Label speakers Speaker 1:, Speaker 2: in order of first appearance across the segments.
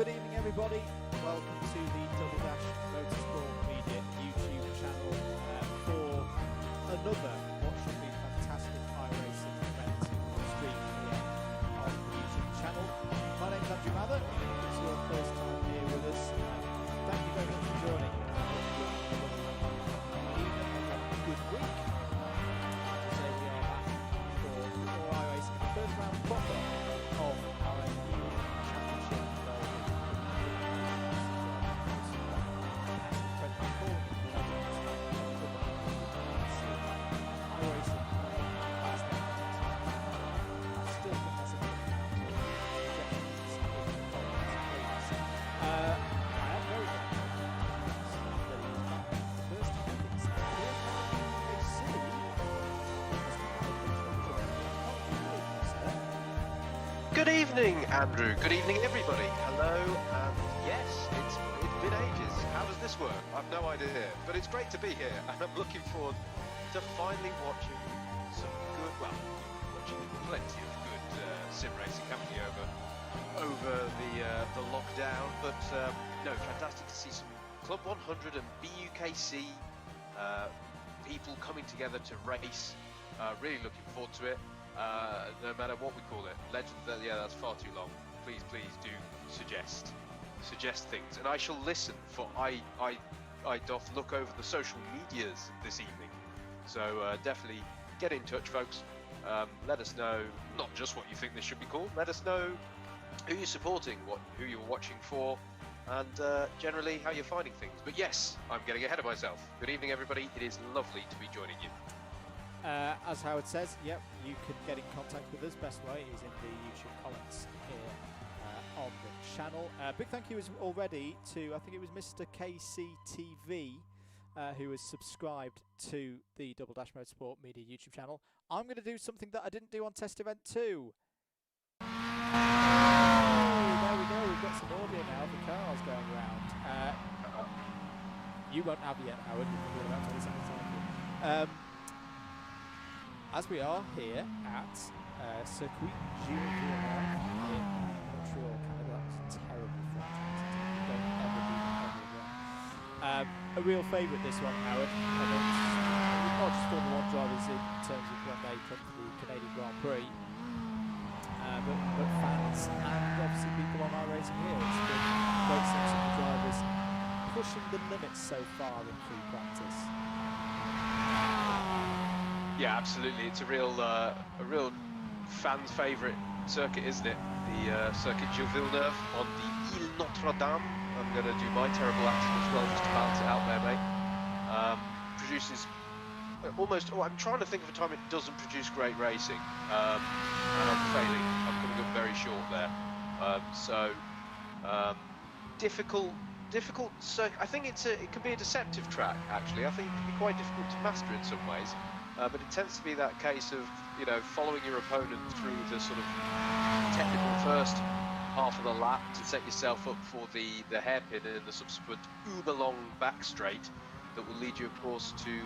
Speaker 1: Good evening, everybody. Welcome to the Double Dash Motorsport Media YouTube channel for another what should be fantastic iRacing event stream here on the YouTube channel. My name is Andrew Mather. If it's your first time here with us, thank you very much for joining. I hope you're having a good week. So we are back for more iRacing, the first round proper of our new championship.
Speaker 2: Good evening, Andrew. Good evening, everybody. Hello, and yes, it's been ages. How does this work? I've no idea, but it's great to be here, and I'm looking forward to finally watching some good, watching plenty of good sim racing, haven't you, over the lockdown? But no, fantastic to see some Club 100 and BUKC people coming together to race. Really looking forward to it. No matter what we call it, Legends. Yeah, that's far too long. Please do suggest things, and I shall listen. For I doth look over the social medias this evening. So definitely get in touch, folks. Let us know not just what you think this should be called. Let us know who you're supporting, who you're watching for, and generally how you're finding things. But yes, I'm getting ahead of myself. Good evening, everybody. It is lovely to be joining you.
Speaker 1: As Howard says, yep, you can get in contact with us. Best way is in the YouTube comments here on the channel. Big thank you already to, I think it was Mr. KCTV, who has subscribed to the Double Dash Motorsport Media YouTube channel. I'm going to do something that I didn't do on Test Event 2. Oh, there we go, we've got some audio now of the cars going around. You won't have it yet, Howard. You've been about 20 seconds on. As we are here at Circuit de Gilles Villenuve in Montreal, Canada. That's a terrible French accent. Don't ever do that ever again. A real favourite, this one, Howard. Not just Formula 1 drivers in terms of when they come to the Canadian Grand Prix, but fans and obviously people on iRacing here. It's been great seeing some of the drivers pushing the limits so far in free practice.
Speaker 2: Yeah, absolutely. It's a real fan's favourite circuit, isn't it? The Circuit de Gilles Villenuve on the Ile Notre Dame. I'm going to do my terrible accent as well, just to balance it out there, mate. Produces almost. Oh, I'm trying to think of a time it doesn't produce great racing, and I'm failing. I'm coming up very short there. Difficult. I think it can be a deceptive track. Actually, I think it can be quite difficult to master in some ways. But it tends to be that case of, following your opponent through the sort of technical first half of the lap to set yourself up for the hairpin and the subsequent uber long back straight that will lead you, of course, to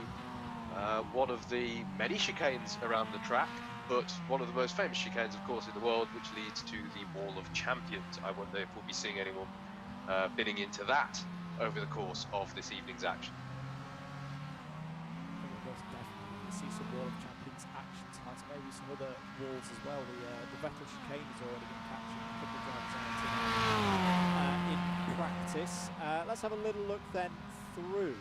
Speaker 2: one of the many chicanes around the track, but one of the most famous chicanes, of course, in the world, which leads to the Wall of Champions. I wonder if we'll be seeing anyone bidding into that over the course of this evening's action.
Speaker 1: See some Wall of Champions action tonight, maybe some other walls as well. The Vettel chicane has already been captured, a couple of drivers out in practice. Let's have a little look then through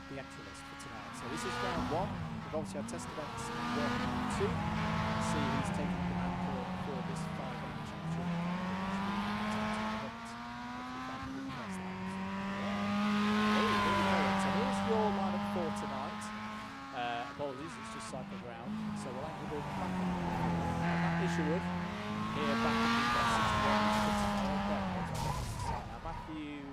Speaker 1: the entry list for tonight. So this is round 1. We've obviously had test events 1 and 2. Let's see who's taking the mantle for this 5-8 championship. So here's your lineup for tonight. Apologies, it's just cycled round. So we'll have to go back on Isherwood here back in the 61. Now Matthew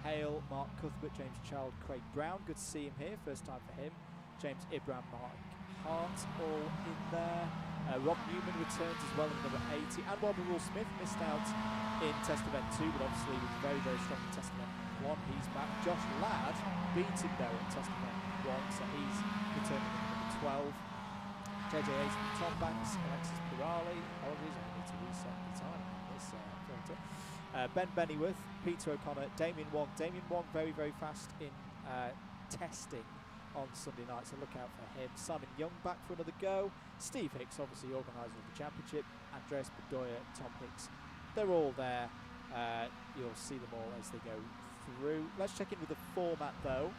Speaker 1: Hale, Mark Cuthbert, James Child, Craig Brown. Good to see him here. First time for him. James Ibram, Mark Hart, all in there. Rob Newman returns as well in number 80. And Bobby Will Smith missed out in Test Event 2, but obviously was very, very strong in Test Event 1. He's back. Josh Ladd beat him though at Test Event 1, so he's returning in number 12. JJ Aiton, Tom Banks, Alexis Pirali. Apologies, I need to reset the time on this filter. Ben Bennyworth, Peter O'Connor, Damien Wong. Damien Wong very, very fast in testing on Sunday night, so look out for him. Simon Young back for another go. Steve Hicks, obviously organiser of the championship. Andreas Bedoya, Tom Hicks. They're all there. You'll see them all as they go through. Let's check in with the format though.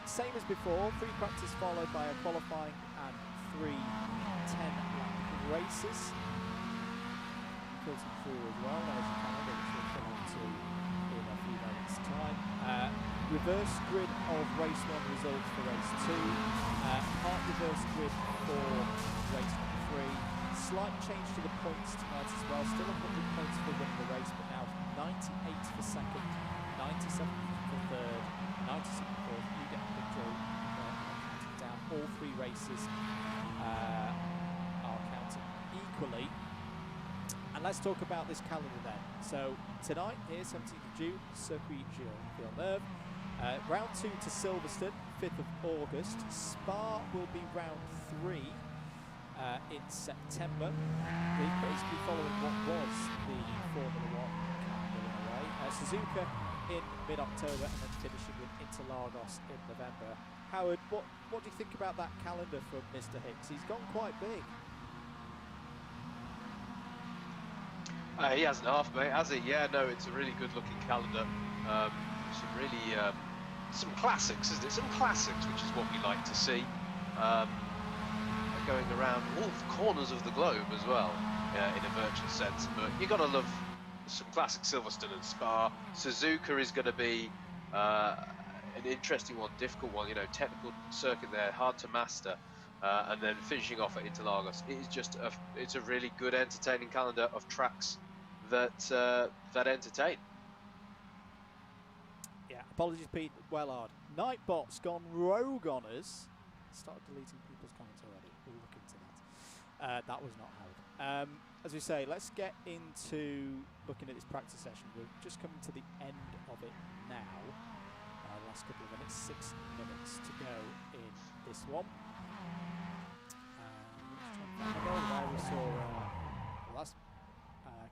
Speaker 1: Same as before, 3 practice followed by a qualifying and 3 10-lap races. Filter through as well, as you can, which we'll come on to in a few moments' time. Reverse grid of race 1 results for race 2. Part reverse grid for race number 3. Slight change to the points tonight as well. Still 100 points for winning the race, but now 98 for second, 97 for third, 96 for fourth. You get the picture. Counting down. All 3 races are counting equally. And let's talk about this calendar then. So tonight, here, 17th of June, Circuit de Gilles Villenuve. Round 2 to Silverstone, 5th of August. Spa will be round 3 in September. We're basically following what was the Formula 1 calendar in a way. Suzuka in mid-October and then finishing with Interlagos in November. Howard, what do you think about that calendar from Mr. Hicks? He's gone quite big.
Speaker 2: He hasn't half, mate, has he? Yeah, no, it's a really good-looking calendar. Some really, some classics, isn't it? Some classics, which is what we like to see. Going around all corners of the globe as well, in a virtual sense. But you've got to love some classic Silverstone and Spa. Suzuka is going to be an interesting one, difficult one. You know, technical circuit there, hard to master. And then finishing off at Interlagos. It is just it's a really good, entertaining calendar of tracks that entertain.
Speaker 1: Yeah, apologies, Pete. Well hard. Nightbot's gone rogue on us. Started deleting people's comments already. We'll look into that. That was not Howard. As we say, let's get into looking at this practice session. We're just coming to the end of it now. Last couple of minutes, 6 minutes to go in this one. There we saw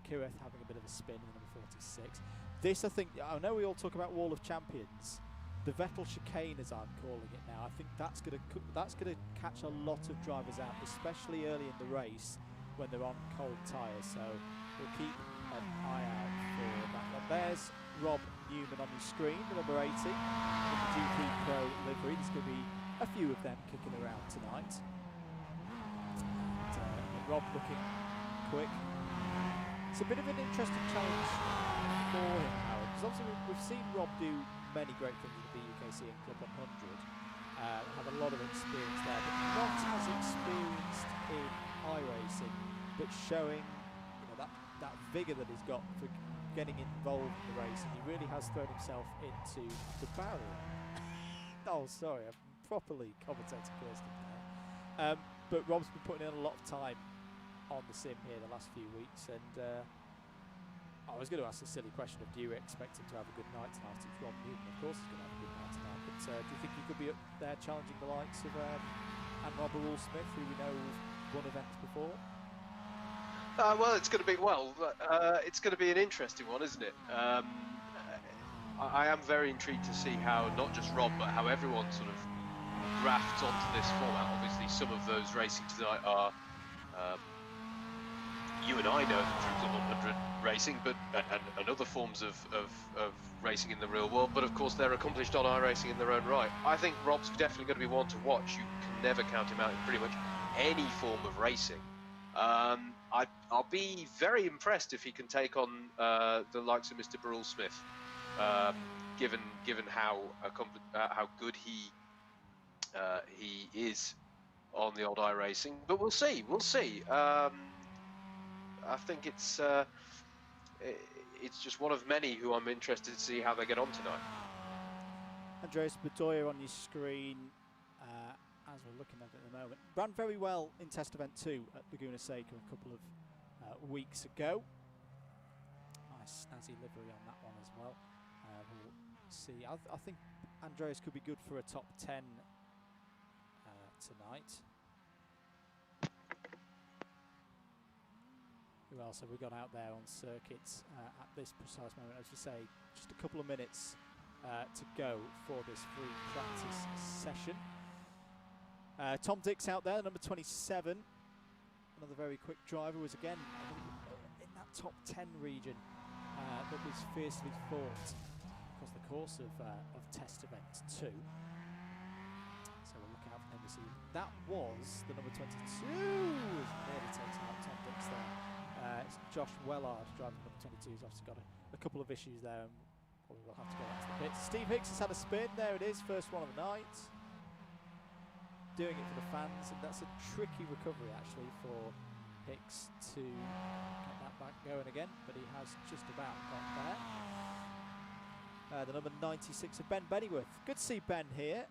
Speaker 1: Kireth having a bit of a spin in number 46. This, I think, I know we all talk about Wall of Champions. The Vettel chicane, as I'm calling it now, I think that's going to catch a lot of drivers out, especially early in the race when they're on cold tyres. So we'll keep an eye out for that one. There's Rob Newman on the screen, the number 80, with the GP Pro livery. There's going to be a few of them kicking around tonight. And Rob looking quick. It's a bit of an interesting challenge for him, Howard, because obviously we've seen Rob do many great things with the BUKC and Club100, have a lot of experience there, but not as experienced in iRacing, but showing, you know, that vigour that he's got for getting involved in the race, and he really has thrown himself into the barrel. Oh, sorry, I'm properly commentating Kirsten now. But Rob's been putting in a lot of time on the sim here the last few weeks, and I was going to ask a silly question of, do you expect him to have a good night tonight? It's Rob Newman, of course he's going to have a good night tonight, but do you think he could be up there challenging the likes of and Robert Will Smith, who we know has won events before?
Speaker 2: Well, it's going to be an interesting one, isn't it? I am very intrigued to see how not just Rob, but how everyone sort of grafts onto this format. Obviously, some of those racing tonight are you and I know them through Club100 racing, but and other forms of racing in the real world. But of course, they're accomplished on iRacing in their own right. I think Rob's definitely going to be one to watch. You can never count him out in pretty much any form of racing. I'll be very impressed if he can take on the likes of Mr. Burrell Smith, given how good he is on the old iRacing. But we'll see. We'll see. I think it's just one of many who I'm interested to see how they get on tonight.
Speaker 1: Andreas Bedoya on your screen, as we're looking at it at the moment. Ran very well in Test Event 2 at Laguna Seca a couple of weeks ago. Nice snazzy livery on that one as well. We'll see. I think Andreas could be good for a top 10 tonight. Who else have we got out there on circuits at this precise moment? As you say, just a couple of minutes to go for this free practice session. Tom Dix out there, number 27. Another very quick driver, was again in that top 10 region that was fiercely fought across the course of test event 2. So we'll look out for him this evening. That was the number 22. Nearly takes out Tom Dix there. It's Josh Wellard driving number 22. He's obviously got a couple of issues there, and probably will have to go back to the pits. Steve Hicks has had a spin. There it is, first one of the night. Doing it for the fans, and that's a tricky recovery actually for Hicks to get that back going again, but he has just about got there. The number 96 of Ben Bennyworth. Good to see Ben here.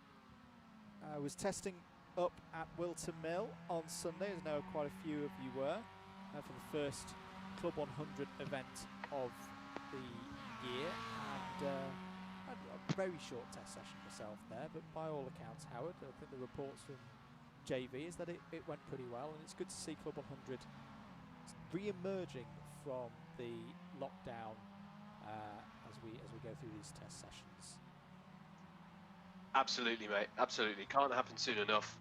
Speaker 1: Was testing up at Wilton Mill on Sunday, as I know quite a few of you were, for the first Club 100 event of the year, and had a very short test session myself there, but by all accounts, Howard, I think the reports from JV is that it went pretty well, and it's good to see Club 100 re-emerging from the lockdown as we go through these test sessions.
Speaker 2: Absolutely, mate. Absolutely. Can't happen soon enough.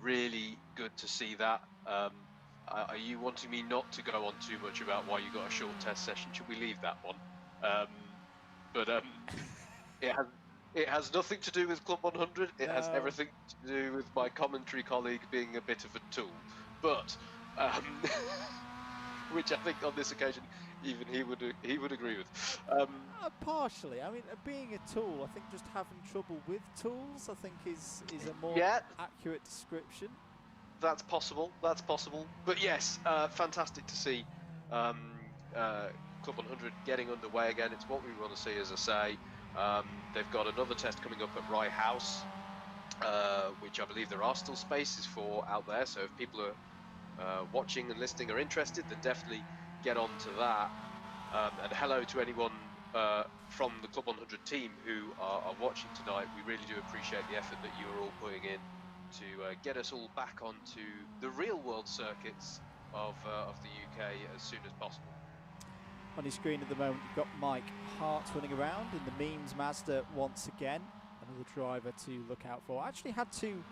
Speaker 2: Really good to see that. Are you wanting me not to go on too much about why you got a short test session? Should we leave that one? It has nothing to do with Club 100. It has everything to do with my commentary colleague being a bit of a tool. But which I think on this occasion even he would agree with.
Speaker 1: Partially. I mean, being a tool, I think just having trouble with tools, I think is a more accurate description.
Speaker 2: That's possible. That's possible. But yes, fantastic to see Club 100 getting underway again. It's what we want to see, as I say. They've got another test coming up at Rye House, which I believe there are still spaces for out there. So if people are watching and listening are interested, then definitely get on to that. And hello to anyone from the Club 100 team who are watching tonight. We really do appreciate the effort that you are all putting in to get us all back onto the real world circuits of the UK as soon as possible.
Speaker 1: On your screen at the moment, you've got Mike Hart running around in the memes Mazda once again. Another driver to look out for. Actually had to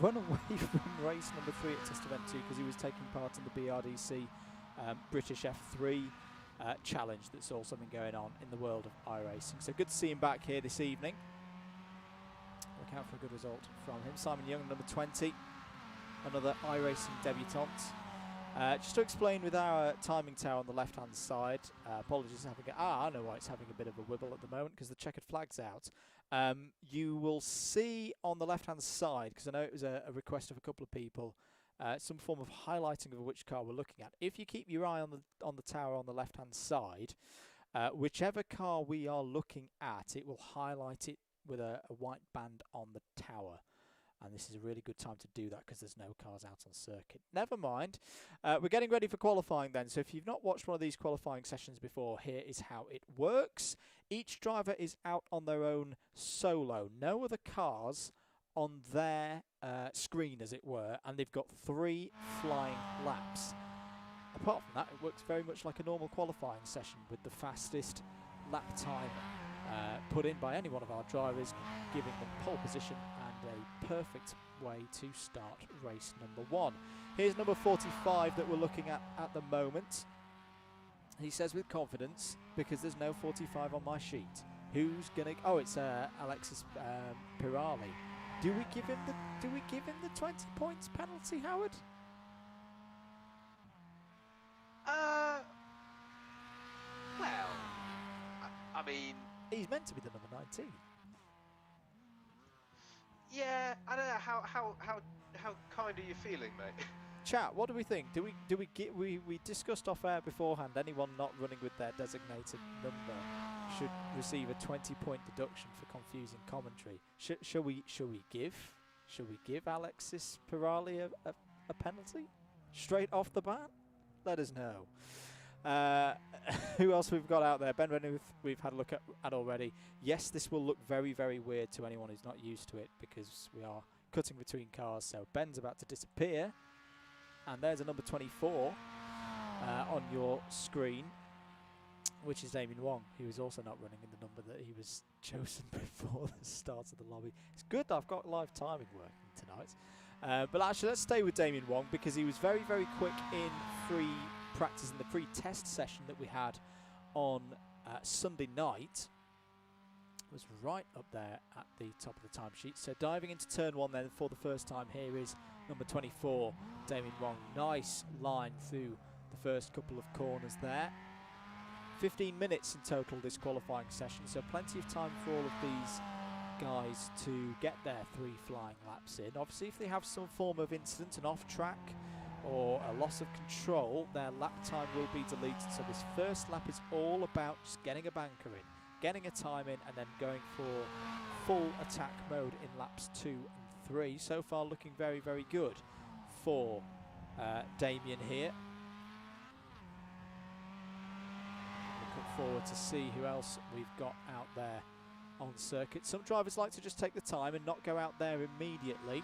Speaker 1: run away from race number 3 at Test Event 2 because he was taking part in the BRDC British F3 challenge that saw something going on in the world of iRacing. So good to see him back here this evening. Look out for a good result from him. Simon Young, number 20, another iRacing debutant. Just to explain, with our timing tower on the left-hand side, apologies for having I know why it's having a bit of a wibble at the moment, because the checkered flag's out. You will see on the left-hand side, because I know it was a request of a couple of people, some form of highlighting of which car we're looking at. If you keep your eye on the tower on the left-hand side, whichever car we are looking at, it will highlight it with a white band on the tower. And this is a really good time to do that because there's no cars out on circuit. Never mind. We're getting ready for qualifying then. So if you've not watched one of these qualifying sessions before, here is how it works. Each driver is out on their own solo. No other cars on their screen, as it were. And they've got 3 flying laps. Apart from that, it works very much like a normal qualifying session with the fastest lap time put in by any one of our drivers, giving them pole position and a perfect way to start race number 1. Here's number 45 that we're looking at the moment. He says with confidence, because there's no 45 on my sheet. Who's gonna? Oh, it's Alexis Pirali. Do we give him the 20 points penalty, Howard?
Speaker 2: Well, I mean,
Speaker 1: he's meant to be the number 19.
Speaker 2: Yeah, I don't know how kind are you feeling, mate?
Speaker 1: Chat, what do we think? We discussed off air beforehand. Anyone not running with their designated number should receive a 20-point deduction for confusing commentary. Shall we give Alexis Pirali a penalty straight off the bat? Let us know. Who else we've got out there? Ben Villenuve, we've had a look at already. Yes, this will look very, very weird to anyone who's not used to it because we are cutting between cars. So Ben's about to disappear. And there's a number 24. on your screen, which is Damien Wong, who is also not running in the number that he was chosen before the start of the lobby. It's good that I've got live timing working tonight. But actually, let's stay with Damien Wong, because he was very, very quick in free practice in the pre-test session that we had on Sunday night. Was right up there at the top of the timesheet. So diving into turn one then for the first time, here is number 24, Damien Wong. Nice line through the first couple of corners there. 15 minutes in total this qualifying session, so plenty of time for all of these guys to get their 3 flying laps in. Obviously, if they have some form of incident, an off track or a loss of control, their lap time will be deleted. So this first lap is all about just getting a banker in, getting a time in, and then going for full attack mode in laps 2 and 3. So far looking very, very good for Damien here. Looking forward to see who else we've got out there on circuit. Some drivers like to just take the time and not go out there immediately.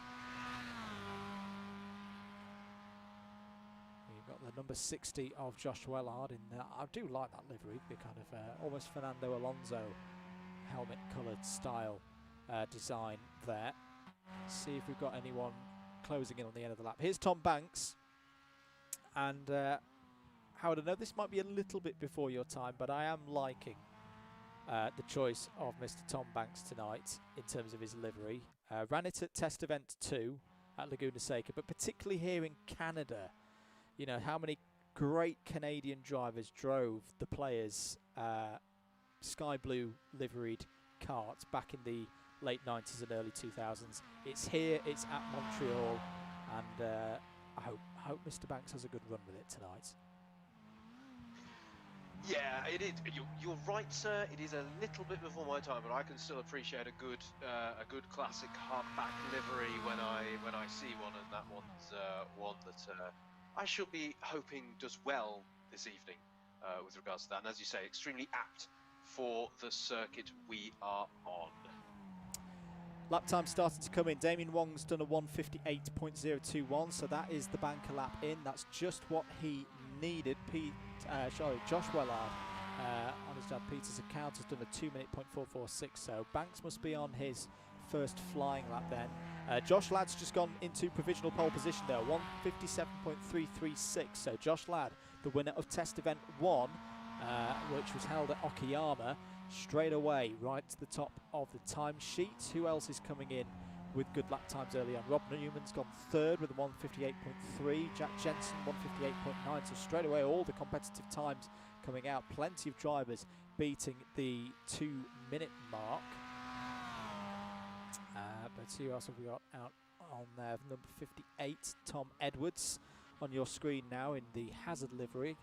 Speaker 1: You've got the number 60 of Josh Wellard in there. I do like that livery, the kind of almost Fernando Alonso helmet coloured style design there. Let's see if we've got anyone closing in on the end of the lap. Here's Tom Banks, and Howard, I know this might be a little bit before your time, but I am liking the choice of Mr. Tom Banks tonight in terms of his livery. Ran it at Test Event 2 at Laguna Seca, but particularly here in Canada, you know, how many great Canadian drivers drove the players' sky blue liveried karts back in the late 90s and early 2000s. It's here, it's at Montreal, and I hope Mr. Banks has a good run with it tonight.
Speaker 2: Yeah, it is. You're right, sir. It is a little bit before my time, but I can still appreciate a good classic hardback livery when I see one, and that one's one that I shall be hoping does well this evening with regards to that. And as you say, extremely apt for the circuit we are on.
Speaker 1: Lap time starting to come in. Damien Wong's done a 1:58.021, so that is the banker lap in. That's just what he needed. Josh Wellard on his dad Peter's account has done a 2:04.46, so Banks must be on his first flying lap then. Josh Ladd's just gone into provisional pole position there, 1:57.336, so Josh Ladd, the winner of Test Event 1, which was held at Okayama, straight away right to the top of the timesheet. Who else is coming in with good lap times early on? Rob Newman's gone third with a 1:58.3. Jack Jensen 1:58.9. So straight away all the competitive times coming out. Plenty of drivers beating the 2-minute mark. But who else have we got out on there? Number 58, Tom Edwards, on your screen now in the Hazard livery.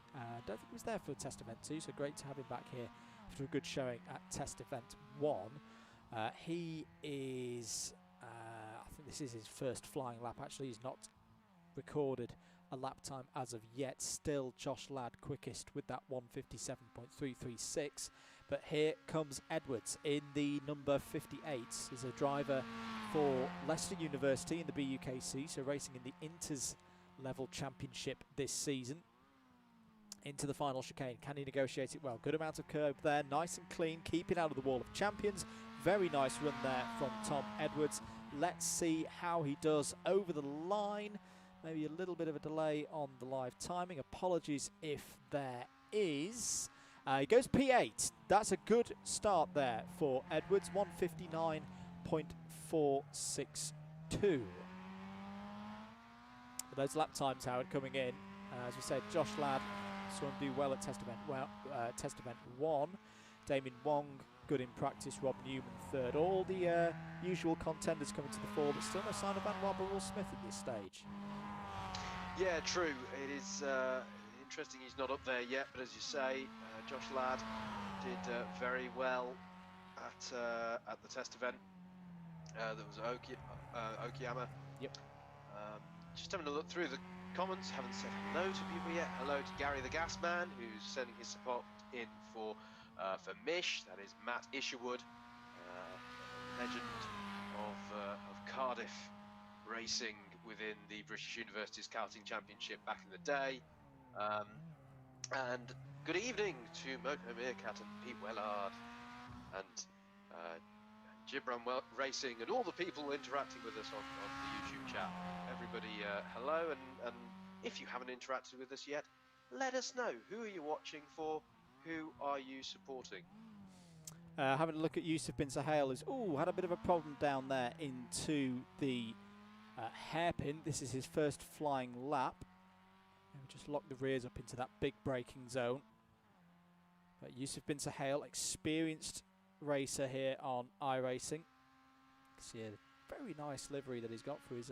Speaker 1: Don't think he was there for Test Event 2, so great to have him back here after a good showing at Test Event 1. He is, I think this is his first flying lap actually. He's not recorded a lap time as of yet. Still Josh Ladd quickest with that 1:57.336. But here comes Edwards in the number 58. He's a driver for Leicester University in the BUKC, so racing in the Inters level championship this season. Into the final chicane. Can he negotiate it well? Good amount of curb there, nice and clean, keeping out of the wall of champions. Very nice run there from Tom Edwards. Let's see how he does over the line. Maybe a little bit of a delay on the live timing. Apologies if there is. He goes P8. That's a good start there for Edwards. 1:59.462. Those lap times, Howard, coming in. As we said, Josh Ladd saw him do well at Test Event 1. Damien Wong, good in practice. Rob Newman, third. All the usual contenders coming to the fore, but still no sign of Van Will Smith at this stage.
Speaker 2: Yeah, true. It is interesting he's not up there yet, but as you say, Josh Ladd did very well at the test event. That was Okayama.
Speaker 1: Yep.
Speaker 2: Just having a look through the comments, haven't said hello to people yet. Hello to Gary the Gas Man, who's sending his support in for Mish. That is Matt Isherwood, legend of Cardiff racing within the British University's Karting Championship back in the day. And good evening to Moto Meerkat and Pete Wellard and Gibran Racing and all the people interacting with us on the YouTube chat. Everybody, hello, and if you haven't interacted with us yet, let us know. Who are you watching for? Who are you supporting?
Speaker 1: Having a look at Yusuf bin Sahel, who's had a bit of a problem down there into the hairpin. This is his first flying lap. And just lock the rears up into that big braking zone. But Yusuf bin Sahel, experienced racer here on iRacing. You can see a very nice livery that he's got for his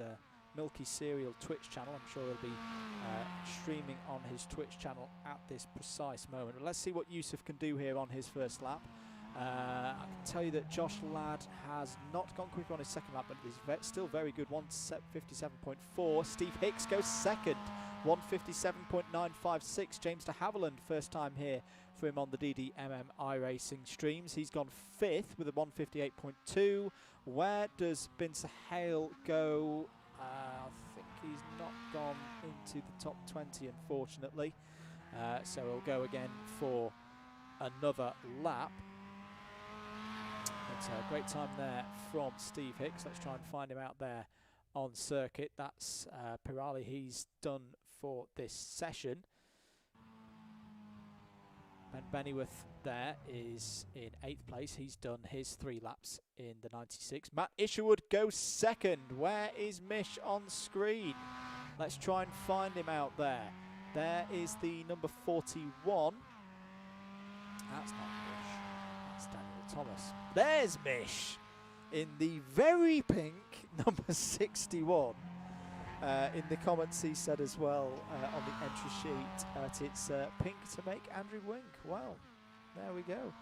Speaker 1: Milky Cereal Twitch channel. I'm sure he'll be streaming on his Twitch channel at this precise moment. But let's see what Yusuf can do here on his first lap. I can tell you that Josh Ladd has not gone quicker on his second lap, but is still very good, 157.4. Steve Hicks goes second, 157.956. James de Havilland, first time here for him on the DDMM iRacing streams. He's gone fifth with a 158.2. Where does bin Sahel go? I think he's not gone into the top 20, unfortunately. So he'll go again for another lap. But great time there from Steve Hicks. Let's try and find him out there on circuit. That's Pirelli he's done for this session. Ben Bennyworth there is in 8th place. He's done his 3 laps in the 96. Matt Isherwood goes second. Where is Mish on screen? Let's try and find him out there. There is the number 41. That's not Mish. That's Daniel Thomas. There's Mish in the very pink number 61. In the comments he said as well on the entry sheet that it's pink to make Andrew wink. Well, there we go.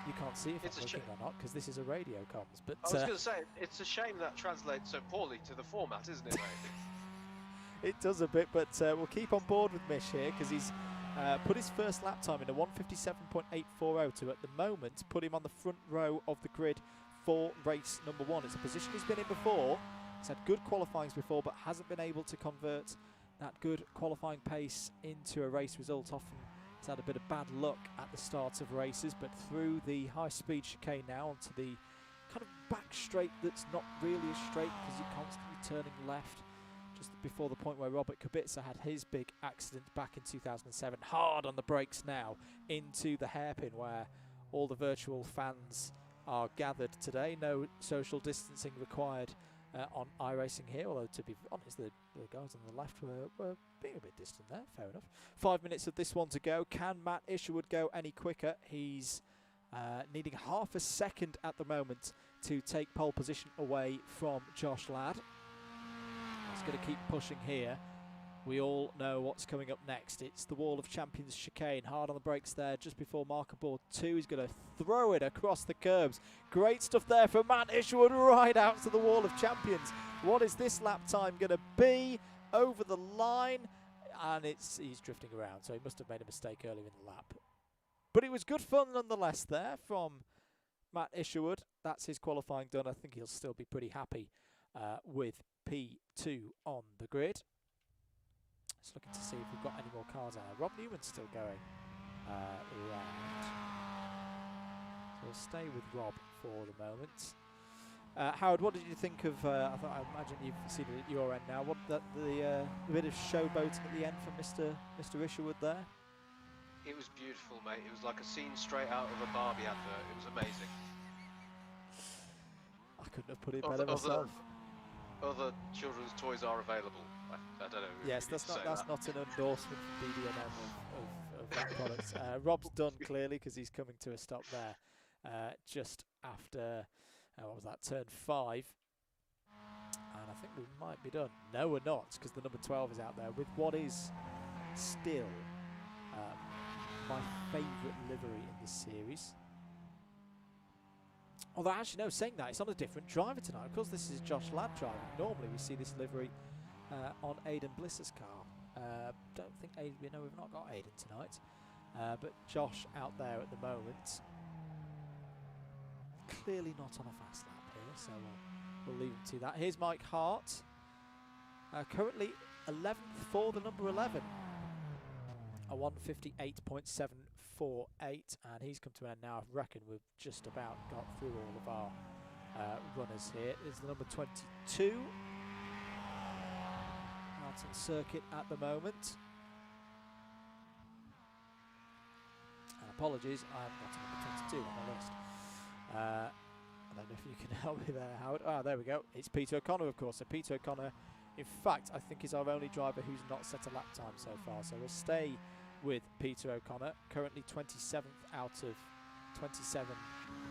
Speaker 1: You can't see if it's working or not because this is a radio comms. But
Speaker 2: I was going to say, it's a shame that translates so poorly to the format, isn't it, mate?
Speaker 1: It does a bit, but we'll keep on board with Mish here because he's put his first lap time in a 157.840 to, at the moment, put him on the front row of the grid for race number 1. It's a position he's been in before. He's had good qualifyings before, but hasn't been able to convert that good qualifying pace into a race result. Often he's had a bit of bad luck at the start of races, but through the high-speed chicane now onto the kind of back straight that's not really a straight because you're constantly turning left. Just before the point where Robert Kubica had his big accident back in 2007. Hard on the brakes now into the hairpin where all the virtual fans are gathered today. No social distancing required on iRacing here, although to be honest the guys on the left were being a bit distant there. Fair enough. 5 minutes of this one to go. Can Matt Isherwood go any quicker? He's needing half a second at the moment to take pole position away from Josh Ladd. He's going to keep pushing here. We all know what's coming up next. It's the Wall of Champions chicane. Hard on the brakes there just before marker board 2. He's going to throw it across the curbs. Great stuff there from Matt Isherwood right out to the Wall of Champions. What is this lap time going to be? Over the line. And he's drifting around, so he must have made a mistake earlier in the lap. But it was good fun nonetheless there from Matt Isherwood. That's his qualifying done. I think he'll still be pretty happy with P2 on the grid. Just looking to see if we've got any more cars out. Rob Newman's still going round. So we'll stay with Rob for the moment. Howard, what did you think of, I imagine you've seen it at your end now, what the bit of showboating at the end from Mr. Isherwood there?
Speaker 2: It was beautiful, mate. It was like a scene straight out of a Barbie advert. It was amazing.
Speaker 1: I couldn't have put it better myself.
Speaker 2: Other children's toys are available. I don't know.
Speaker 1: Yes, that's not an endorsement from DDMM of that product. Rob's done clearly because he's coming to a stop there just after what was that, turn 5, and I think we might be done. No, we're not, because the number 12 is out there with what is still my favourite livery in this series. Although actually, no, saying that, it's on a different driver tonight. Of course, this is Josh Ladd driving. Normally, we see this livery on Aidan Bliss's car. Don't think Aidan, no, we've not got Aidan tonight. But Josh out there at the moment. Clearly not on a fast lap here, so we'll leave him to that. Here's Mike Hart. Currently 11th for the number 11. a 158.748, and he's come to an end now. I reckon we've just about got through all of our runners here. Is the number 22 out on circuit at the moment. And apologies, I haven't got a number 22 on the list. I don't know if you can help me there, Howard. Ah, there we go. It's Peter O'Connor, of course. So Peter O'Connor, in fact, I think is our only driver who's not set a lap time so far. So we'll stay with Peter O'Connor, currently 27th out of 27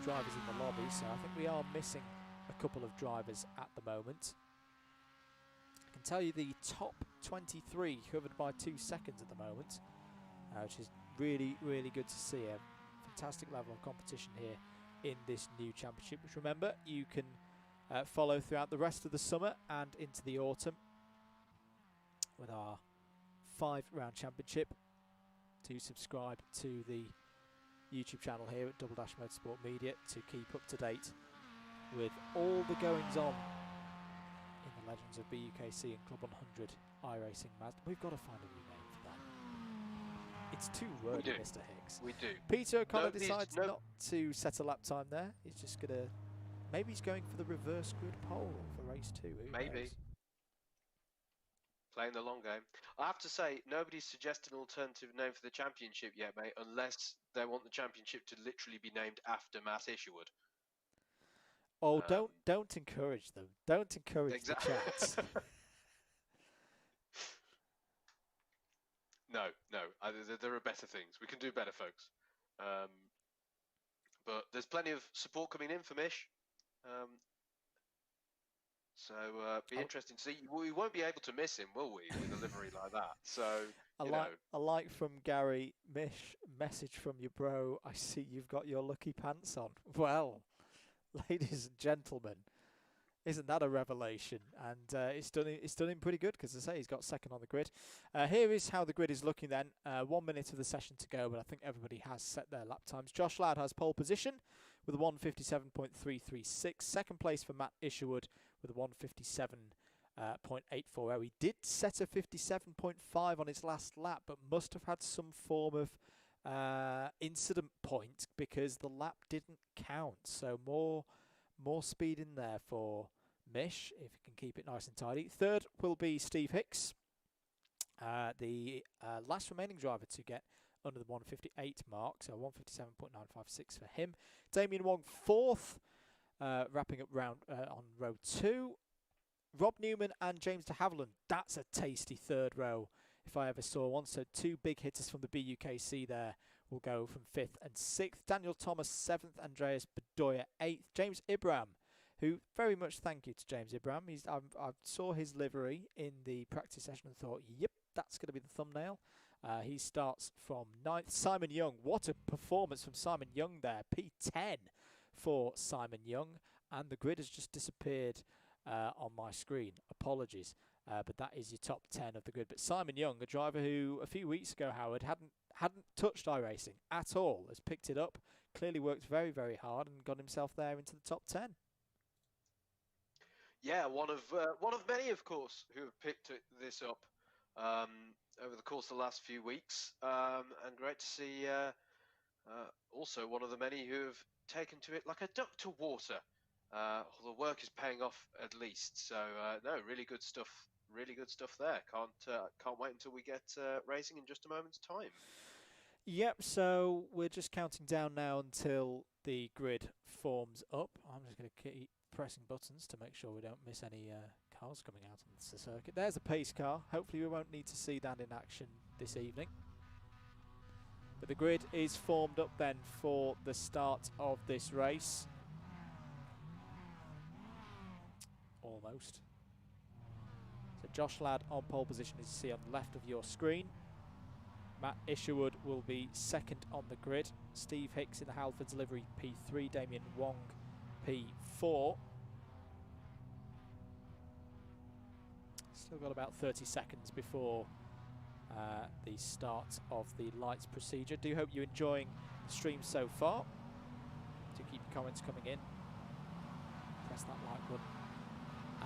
Speaker 1: drivers in the lobby. So I think we are missing a couple of drivers at the moment. I can tell you the top 23 covered by 2 seconds at the moment, which is really, really good to see. A fantastic level of competition here in this new championship, which remember you can follow throughout the rest of the summer and into the autumn with our 5-round championship. Do subscribe to the YouTube channel here at Double Dash Motorsport Media to keep up to date with all the goings on in the Legends of BUKC and Club100 iRacing Mazda. We've got to find a new name for that. It's too wordy, Mr. Hicks.
Speaker 2: We do.
Speaker 1: Peter O'Connor decides not to set a lap time there. He's just going to... Maybe he's going for the reverse grid pole for race 2.
Speaker 2: Maybe.
Speaker 1: Knows?
Speaker 2: Playing the long game. I have to say, nobody's suggested an alternative name for the championship yet, mate, unless they want the championship to literally be named after Matt Isherwood.
Speaker 1: Oh, don't encourage them. Don't encourage the chats.
Speaker 2: No. There are better things. We can do better, folks. But there's plenty of support coming in for Mish. So be interesting to see. We won't be able to miss him, will we, with a livery like that? So
Speaker 1: a like from Gary. Mish, message from your bro. I see you've got your lucky pants on. Well, ladies and gentlemen, isn't that a revelation? And it's done him pretty good because, as I say, he's got second on the grid. Here is how the grid is looking then. 1 minute of the session to go, but I think everybody has set their lap times. Josh Ladd has pole position with a 157.336. Second place for Matt Isherwood with a 157.840. He did set a 57.5 on his last lap, but must have had some form of incident point because the lap didn't count. So more speed in there for Mish, if he can keep it nice and tidy. Third will be Steve Hicks, the last remaining driver to get under the 158 mark, so 157.956 for him. Damien Wong, fourth, wrapping up on row 2. Rob Newman and James de Havilland, that's a tasty third row if I ever saw one. So 2 big hitters from the BUKC there will go from 5th and 6th. Daniel Thomas 7th, Andreas Bedoya 8th. James Ibram, who very much thank you to James Ibram. I saw his livery in the practice session and thought, yep, that's going to be the thumbnail. He starts from 9th. Simon Young, what a performance from Simon Young there. P10 for Simon Young, and the grid has just disappeared on my screen. Apologies. But that is your top 10 of the grid. But Simon Young, a driver who a few weeks ago, Howard, hadn't touched iRacing at all, has picked it up, clearly worked very, very hard and got himself there into the top 10.
Speaker 2: Yeah, one of many, of course, who have picked this up over the course of the last few weeks. And great to see also one of the many who have taken to it like a duck to water. The work is paying off at least. So no, really good stuff. Really good stuff there. Can't wait until we get racing in just a moment's time.
Speaker 1: Yep. So we're just counting down now until the grid forms up. I'm just going to keep pressing buttons to make sure we don't miss any cars coming out on the circuit. There's a pace car. Hopefully we won't need to see that in action this evening. But the grid is formed up then for the start of this race. Almost. So Josh Ladd on pole position, as you see on the left of your screen. Matt Isherwood will be second on the grid. Steve Hicks in the Halfords livery, P3. Damien Wong, P4. Still got about 30 seconds before the start of the lights procedure. Do hope you're enjoying the stream so far. Do keep your comments coming in. Press that like button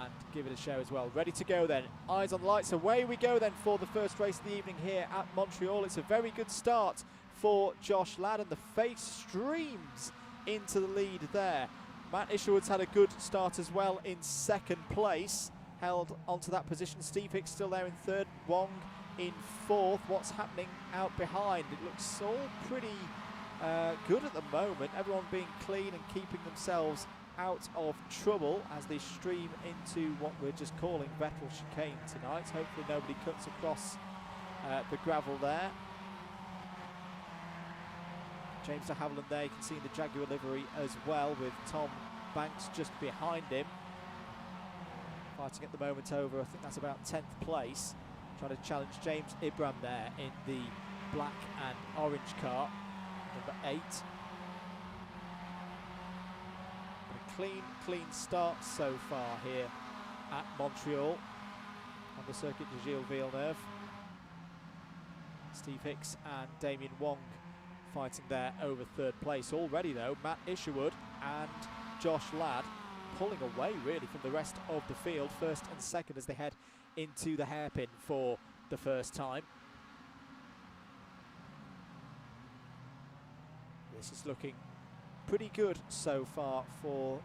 Speaker 1: and give it a show as well. Ready to go then. Eyes on the lights. Away we go then for the first race of the evening here at Montreal. It's a very good start for Josh Ladd, and the face streams into the lead there. Matt Isherwood's had a good start as well in second place. Held onto that position. Steve Hicks still there in third. Wong in fourth. What's happening out behind? It looks all pretty good at the moment. Everyone being clean and keeping themselves out of trouble as they stream into what we're just calling Vettel chicane tonight. Hopefully nobody cuts across the gravel there. James de Havilland there, you can see in the Jaguar livery as well, with Tom Banks just behind him. Fighting at the moment over, I think that's about 10th place. Trying to challenge James Ibram there in the black and orange car, number 8. A clean start so far here at Montreal on the Circuit de Gilles Villeneuve. Steve Hicks and Damien Wong fighting there over third place. Already though, Matt Isherwood and Josh Ladd pulling away really from the rest of the field, first and second as they head into the hairpin for the first time. This is looking pretty good so far for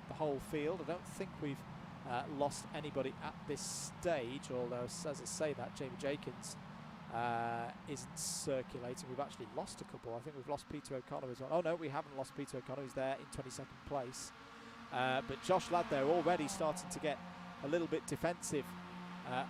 Speaker 1: the whole field. I don't think we've lost anybody at this stage, although as I say that, Jamie Jenkins isn't circulating. We've actually lost a couple. I think we've lost Peter O'Connor as well. Oh no, we haven't lost Peter O'Connor. He's there in 22nd place. But Josh Ladd there already starting to get a little bit defensive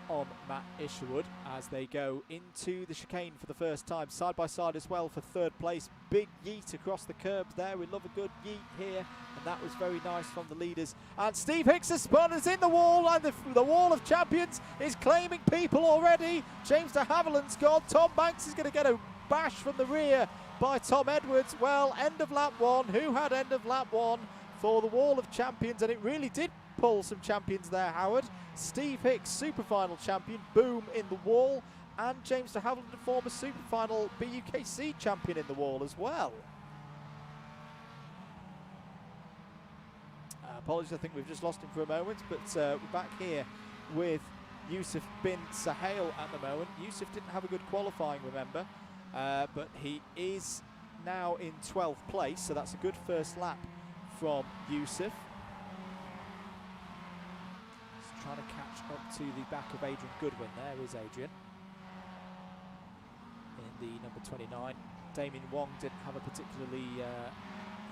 Speaker 1: on Matt Isherwood as they go into the chicane for the first time. Side by side as well for third place. Big yeet across the curbs there. We love a good yeet here, and that was very nice from the leaders. And Steve Hicks has spun us in the wall, and the wall of champions is claiming people already. James de Havilland's gone. Tom Banks is going to get a bash from the rear by Tom Edwards. Well, end of lap 1. Who had end of lap 1 for the wall of champions? And it really did pull some champions there, Howard. Steve Hicks, super final champion, boom in the wall, and James de Havilland, former super final BUKC champion, in the wall as well. Apologies, I think we've just lost him for a moment, but we're back here with Yusuf bin Sahel at the moment. Yusuf didn't have a good qualifying, remember, but he is now in 12th place, so that's a good first lap from Yusuf. Trying to catch up to the back of Adrian Goodwin. There is Adrian in the number 29. Damien Wong didn't have a particularly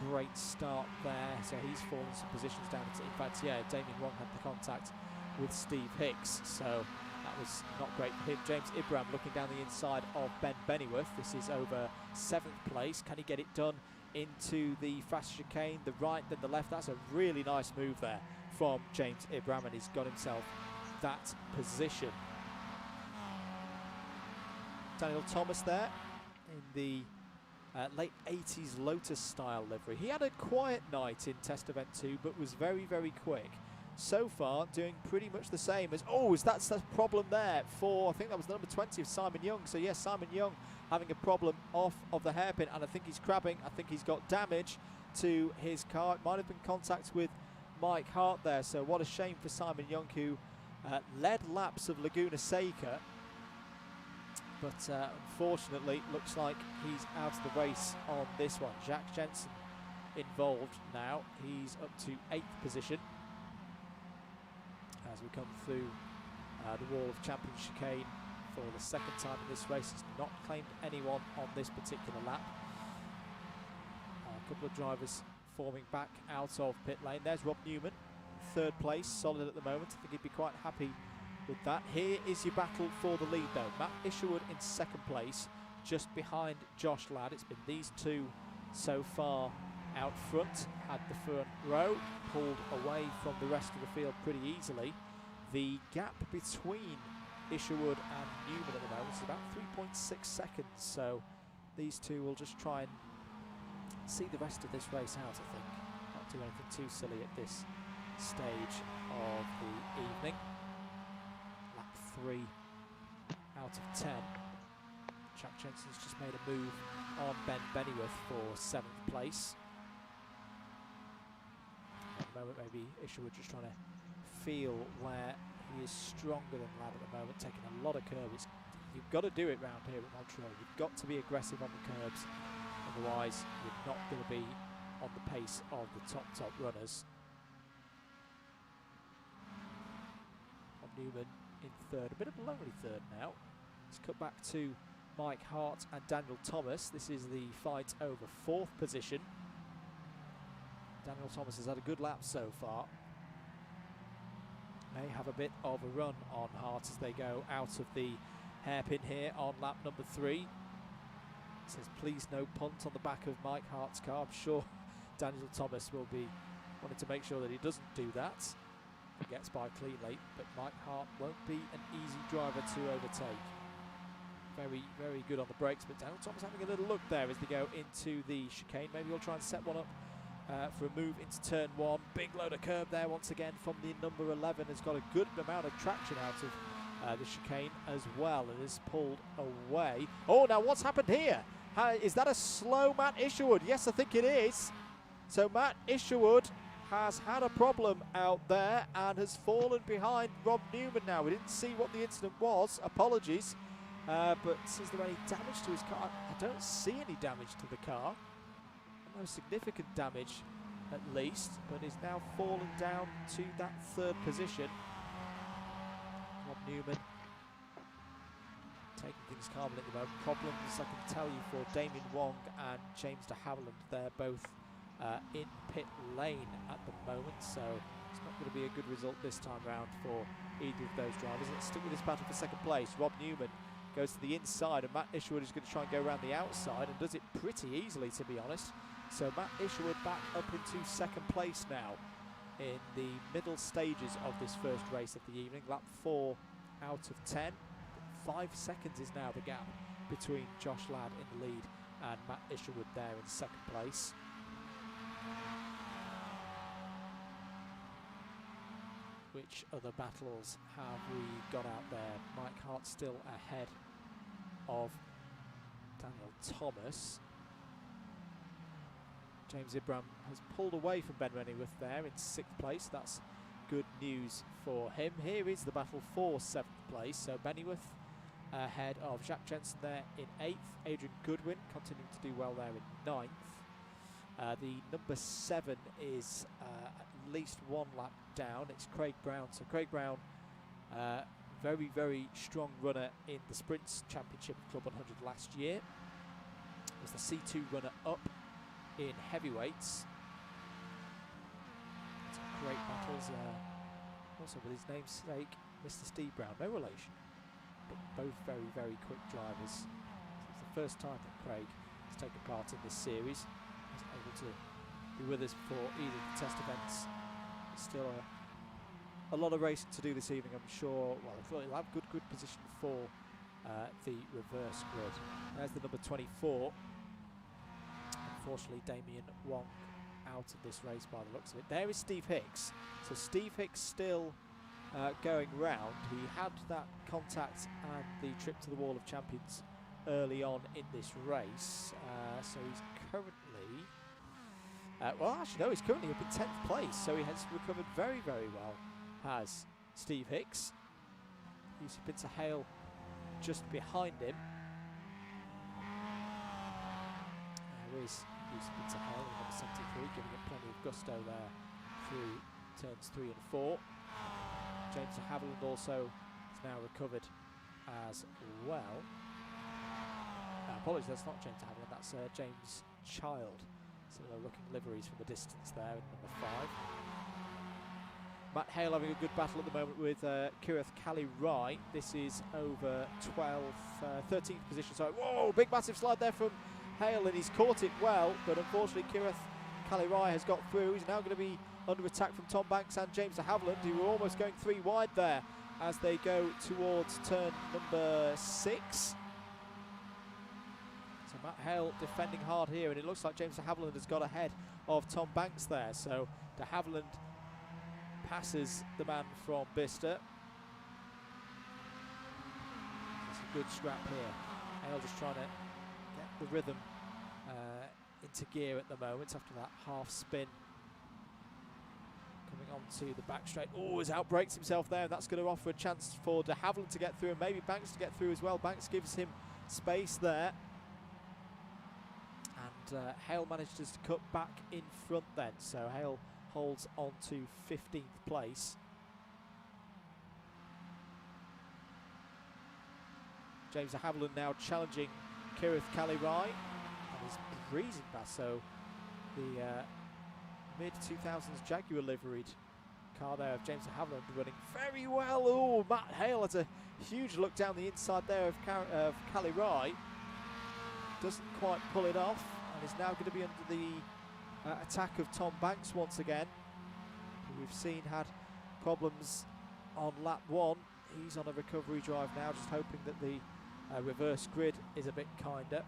Speaker 1: great start there, so he's fallen some positions down. In fact, yeah, Damien Wong had the contact with Steve Hicks, so that was not great for him. James Ibram looking down the inside of Ben Bennyworth. This is over 7th place. Can he get it done into the fast chicane? The right, then the left. That's a really nice move there from James Ibram, and he's got himself that position. Daniel Thomas there in the late 80s Lotus style livery. He had a quiet night in Test Event 2, but was very, very quick. So far, doing pretty much the same as, that's the problem there for, I think that was the number 20 of Simon Young. So yes, Simon Young having a problem off of the hairpin, and I think he's crabbing. I think he's got damage to his car. It might have been contact with Mike Hart there, so what a shame for Simon Young, who led laps of Laguna Seca, but unfortunately looks like he's out of the race on this one. Jacques Jensen involved now. He's up to 8th position as we come through the wall of champion chicane for the second time in this race. He's not claimed anyone on this particular lap. A couple of drivers forming back out of pit lane. There's Rob Newman, 3rd place, solid at the moment. I think he'd be quite happy with that. Here is your battle for the lead though. Matt Isherwood in 2nd place, just behind Josh Ladd. It's been these two so far out front, had the front row, pulled away from the rest of the field pretty easily. The gap between Isherwood and Newman at the moment is about 3.6 seconds, so these two will just try and see the rest of this race out, I think. Not do anything too silly at this stage of the evening. Lap 3 out of 10. Jack Jensen's just made a move on Ben Bennyworth for 7th place. At the moment, maybe Isherwood just trying to feel where he is stronger than Ladd at the moment, taking a lot of curbs. You've got to do it round here at Montreal. You've got to be aggressive on the curbs, otherwise you're not going to be on the pace of the top runners. Newman in third, a bit of a lonely third now. Let's cut back to Mike Hart and Daniel Thomas. This is the fight over fourth position. Daniel Thomas has had a good lap so far. May have a bit of a run on Hart as they go out of the hairpin here on lap number 3. It says please no punt on the back of Mike Hart's car. I'm sure Daniel Thomas will be wanting to make sure that he doesn't do that. He gets by cleanly, but Mike Hart won't be an easy driver to overtake. Very, very good on the brakes, but Daniel Thomas having a little look there as they go into the chicane. Maybe he'll try and set one up for a move into turn 1. Big load of curb there once again from the number 11. Has got a good amount of traction out of the chicane as well, and is pulled away. Oh, now what's happened here? Is that a slow Matt Isherwood? Yes, I think it is. So Matt Isherwood has had a problem out there and has fallen behind Rob Newman now. We didn't see what the incident was. Apologies. But is there any damage to his car? I don't see any damage to the car. No significant damage, at least, but he's now fallen down to that third position. Rob Newman taking things calmly at the moment. Problems, I can tell you, for Damien Wong and James de Havilland. They're both in pit lane at the moment, so it's not going to be a good result this time round for either of those drivers. Let's stick with this battle for second place. Rob Newman goes to the inside, and Matt Isherwood is going to try and go around the outside, and does it pretty easily, to be honest. So Matt Isherwood back up into second place now in the middle stages of this first race of the evening. Lap 4 out of 10. 5 seconds is now the gap between Josh Ladd in the lead and Matt Isherwood there in second place. Which other battles have we got out there? Mike Hart still ahead of Daniel Thomas. James Ibram has pulled away from Ben Rennieworth there in 6th place. That's good news for him. Here is the battle for 7th place. So Rennieworth ahead of Jacques Jensen there in 8th. Adrian Goodwin continuing to do well there in 9th. The number 7 is at least one lap down. It's Craig Brown. So Craig Brown, very, very strong runner in the Sprints Championship of Club 100 last year. Was the C2 runner up in heavyweights. Some great battles. Also with his namesake, Mr. Steve Brown. No relation, but both very, very quick drivers. It's the first time that Craig has taken part in this series. He's able to be with us for either of the test events. Still a lot of racing to do this evening, I'm sure. Well, he'll have good position for the reverse grid. There's the number 24. Unfortunately, Damien Wong out of this race by the looks of it. There is Steve Hicks. So Steve Hicks still going round. He had that contact and the trip to the Wall of Champions early on in this race. So he's currently... well, actually, no, he's currently up in 10th place, so he has recovered very, very well, has Steve Hicks. Yusi Pinter-Hale just behind him. There is Yusi Pinter-Hale, number 73, giving it plenty of gusto there through turns 3 and 4. James de Havilland also is now recovered as well. Apologies, that's not James de Havilland, that's James Child. Similar looking liveries from the distance there in number 5. Matt Hale having a good battle at the moment with Kirith Kali-Rai. This is over 13th position. So, whoa, big massive slide there from Hale, and he's caught it well, but unfortunately Kirith Kali-Rai has got through. He's now going to be under attack from Tom Banks and James de Havilland, who were almost going 3 wide there as they go towards turn number 6. So Matt Hale defending hard here, and it looks like James de Havilland has got ahead of Tom Banks there. So de Havilland passes the man from Bicester. It's a good scrap here. Hale just trying to get the rhythm into gear at the moment after that half spin coming on onto the back straight. Oh, he's outbrakes himself there, and that's going to offer a chance for de Havilland to get through, and maybe Banks to get through as well. Banks gives him space there. And Hale manages to cut back in front then, so Hale holds on to 15th place. James de Havilland now challenging Kirith Kalirai, and is breezing past. So the mid-2000s Jaguar liveried car there of James de Havilland running very well. Oh, Matt Hale has a huge look down the inside there of Kalirai. Doesn't quite pull it off, and is now going to be under the attack of Tom Banks once again, who we've seen had problems on lap 1. He's on a recovery drive now, just hoping that the reverse grid is a bit kinder.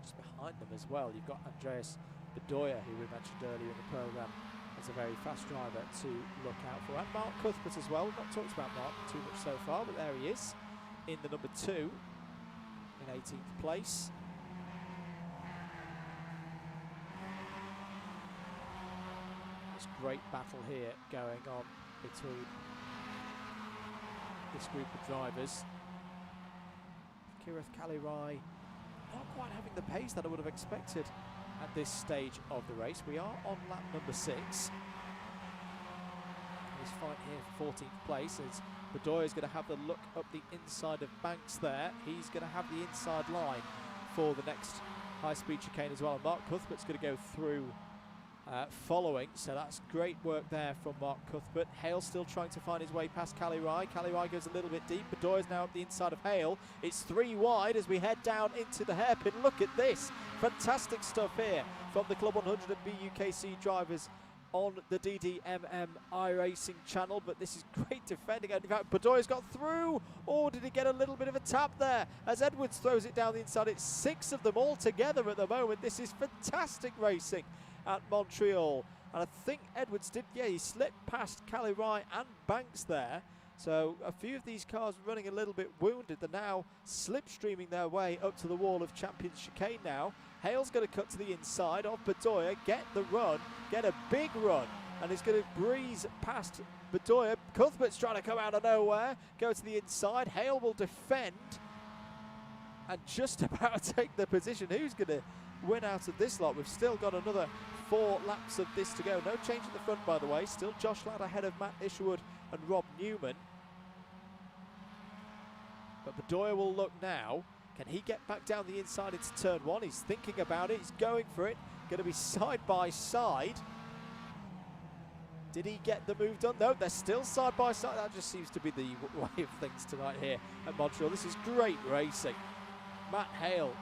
Speaker 1: Just behind them as well, you've got Andreas Bedoya, who we mentioned earlier in the programme, as a very fast driver to look out for. And Mark Cuthbert as well. We've not talked about Mark too much so far, but there he is in the number 2 in 18th place. There's great battle here going on between this group of drivers. Kirith Kalirai not quite having the pace that I would have expected at this stage of the race. We are on lap number 6. He's fight here for 14th place as Bedoya is going to have the look up the inside of Banks there. He's going to have the inside line for the next high-speed chicane as well. And Mark Cuthbert's going to go through following, so that's great work there from Mark Cuthbert. Hale still trying to find his way past Kalirai. Kalirai goes a little bit deep. Bedoya's now up the inside of Hale. It's 3 wide as we head down into the hairpin. Look at this. Fantastic stuff here from the Club 100 and BUKC drivers on the DDMM iRacing channel, but this is great defending. In fact, Bedoya's got through. Or did he get a little bit of a tap there as Edwards throws it down the inside? It's 6 of them all together at the moment. This is fantastic racing at Montreal, and I think Edwards did, yeah, he slipped past Kalirai and Banks there. So a few of these cars running a little bit wounded. They're now slipstreaming their way up to the wall of Champions Chicane now. Hale's going to cut to the inside of Bedoya, get the run, get a big run, and he's going to breeze past Bedoya. Cuthbert's trying to come out of nowhere, go to the inside. Hale will defend and just about take the position. Who's going to win out of this lot? We've still got another 4 laps of this to go. No change at the front, by the way. Still Josh Ladd ahead of Matt Isherwood and Rob Newman. But Bedoya will look now. Can he get back down the inside into turn 1? He's thinking about it. He's going for it. Going to be side by side. Did he get the move done? No, they're still side by side. That just seems to be the way of things tonight here at Montreal. This is great racing. Matt Hale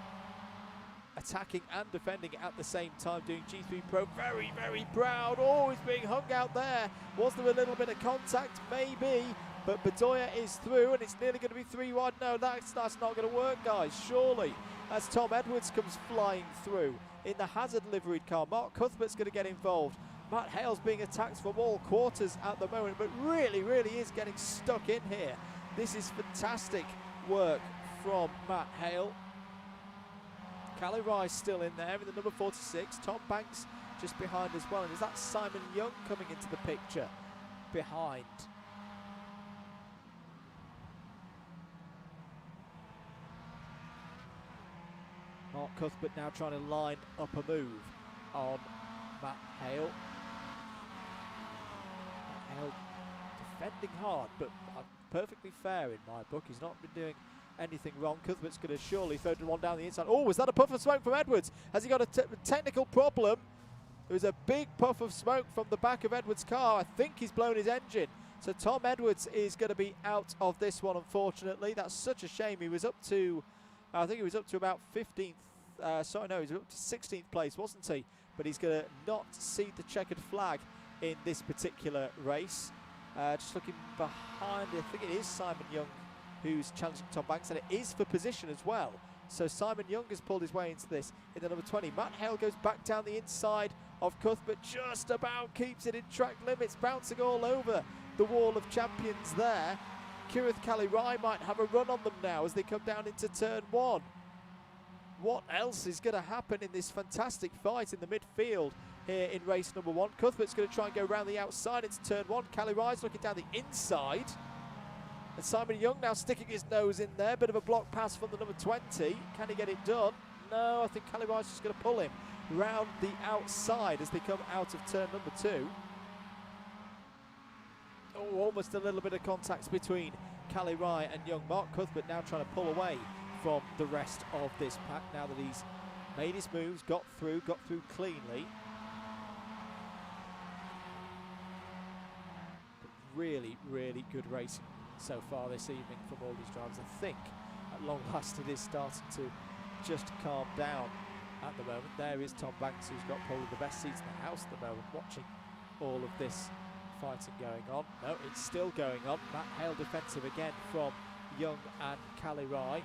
Speaker 1: attacking and defending at the same time, doing G3 Pro. Very, very proud. Oh, he's being hung out there. Was there a little bit of contact? Maybe. But Bedoya is through, and it's nearly going to be 3 wide. No, that's not going to work, guys, surely. As Tom Edwards comes flying through in the Hazard liveried car. Mark Cuthbert's going to get involved. Matt Hale's being attacked from all quarters at the moment, but really, really is getting stuck in here. This is fantastic work from Matt Hale. Kalirai still in there in the number 46. Tom Banks just behind as well. And is that Simon Young coming into the picture behind? Mark Cuthbert now trying to line up a move on Matt Hale. Matt Hale defending hard, but perfectly fair in my book. He's not been doing anything wrong. Cuthbert's going to surely throw one down the inside. Oh, was that a puff of smoke from Edwards? Has he got a technical problem? There was a big puff of smoke from the back of Edwards' car. I think he's blown his engine. So Tom Edwards is going to be out of this one, unfortunately. That's such a shame. He was up to, I think he was up to about 15th. Sorry, no, he was up to 16th place, wasn't he? But he's going to not see the checkered flag in this particular race. Just looking behind, I think it is Simon Young who's challenging Tom Banks, and it is for position as well. So Simon Young has pulled his way into this in the number 20. Matt Hale goes back down the inside of Cuthbert, just about keeps it in track limits, bouncing all over the wall of champions there. Kirith Kalirai might have a run on them now as they come down into turn 1. what else is going to happen in this fantastic fight in the midfield here in race number 1. Cuthbert's going to try and go around the outside into turn 1. Callie Rye's looking down the inside. And Simon Young now sticking his nose in there. Bit of a block pass from the number 20. Can he get it done? No, I think Callie Rye's just going to pull him round the outside as they come out of turn number 2. Oh, almost a little bit of contact between Callie Rye and Young. Mark Cuthbert now trying to pull away from the rest of this pack now that he's made his moves, got through cleanly. But really, really good racing so far this evening from all these drivers. I think at long last it is starting to just calm down at the moment. There is Tom Banks, who's got probably the best seats in the house at the moment, watching all of this fighting going on. No, it's still going on. Matt Hale defensive again from Young and Callie Rye.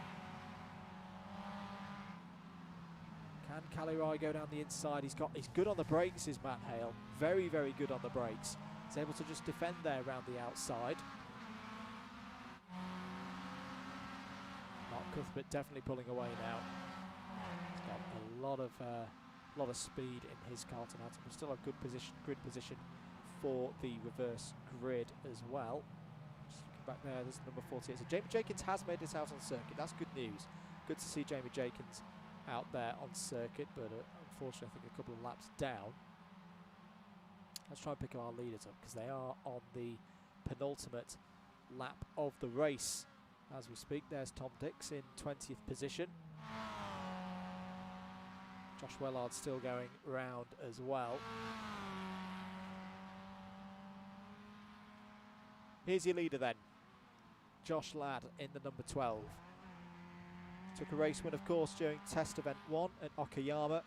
Speaker 1: Can Callie Rye go down the inside? He's good on the brakes, is Matt Hale. Very, very good on the brakes. He's able to just defend there around the outside. Mark Cuthbert definitely pulling away now. He's got a lot of speed in his car tonight. We still have good grid position for the reverse grid as well. Just looking back there, there's number 48. So Jamie Jenkins has made his house on circuit. That's good news. Good to see Jamie Jenkins out there on circuit, but unfortunately I think a couple of laps down. Let's try and pick our leaders up because they are on the penultimate lap of the race as we speak. There's Tom Dix in 20th position. Josh Wellard still going round as well. Here's your leader then, Josh Ladd in the number 12. Took a race win, of course, during test event 1 at Okayama.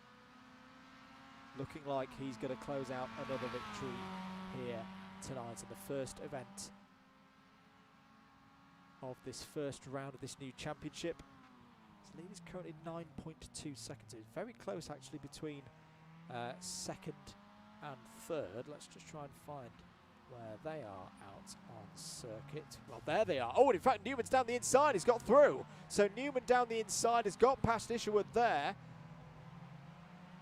Speaker 1: Looking like he's going to close out another victory here tonight in the first event of this first round of this new championship. His lead is currently 9.2 seconds. It's very close actually between second and third. Let's just try and find where they are out on circuit. Well, there they are. Oh, and in fact, Newman's down the inside. He's got through. So Newman down the inside has got past Isherwood there.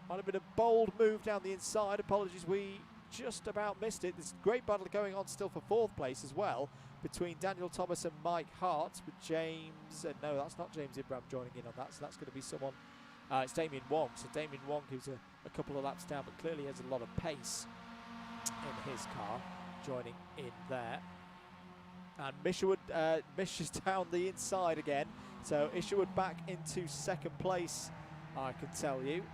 Speaker 1: Might have been a bold move down the inside. Apologies, we just about missed it. There's a great battle going on still for 4th place as well between Daniel Thomas and Mike Hart, with James, no, that's not James Ibram joining in on that, so that's going to be someone, it's Damien Wong. So Damien Wong, who's a couple of laps down, but clearly has a lot of pace in his car, joining in there. And Isherwood is down the inside again, so Isherwood back into 2nd place, I can tell you,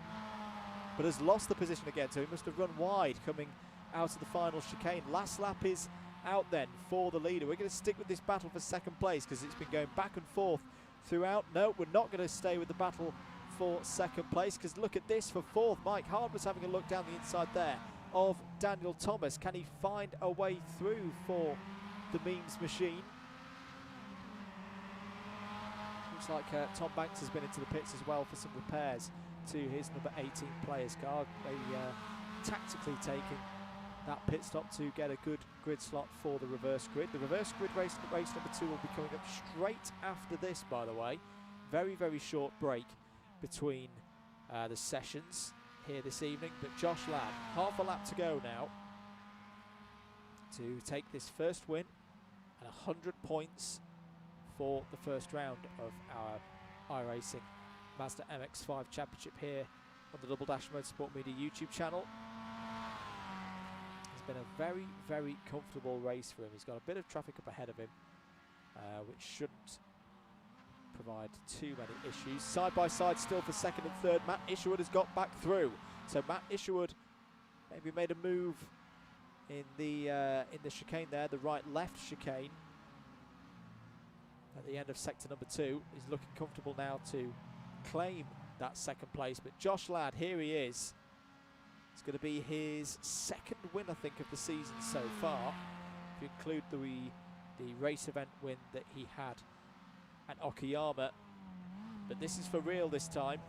Speaker 1: but has lost the position again, so he must have run wide coming out of the final chicane. Last lap is out then for the leader. We're going to stick with this battle for 2nd place because it's been going back and forth throughout. No, we're not going to stay with the battle for 2nd place because look at this for 4th. Mike Hart was having a look down the inside there of Daniel Thomas. Can he find a way through for the memes machine? Looks like Tom Banks has been into the pits as well for some repairs to his number 18 player's car. They tactically taking that pit stop to get a good grid slot for the reverse grid. The reverse grid race number 2 will be coming up straight after this, by the way. Very, very short break between the sessions here this evening. But Josh Ladd, half a lap to go now to take this first win and 100 points for the first round of our iRacing Mazda MX-5 Championship here on the Double Dash Motorsport Media YouTube channel. It's been a very, very comfortable race for him. He's got a bit of traffic up ahead of him, which shouldn't provide too many issues. Side by side still for 2nd and 3rd. Matt Isherwood has got back through. So Matt Isherwood maybe made a move in the chicane there, the right-left chicane at the end of sector number 2. He's looking comfortable now to claim that 2nd place, but Josh Ladd, here he is. It's going to be his 2nd win, I think, of the season so far, if you include the race event win that he had at Okayama. But this is for real this time.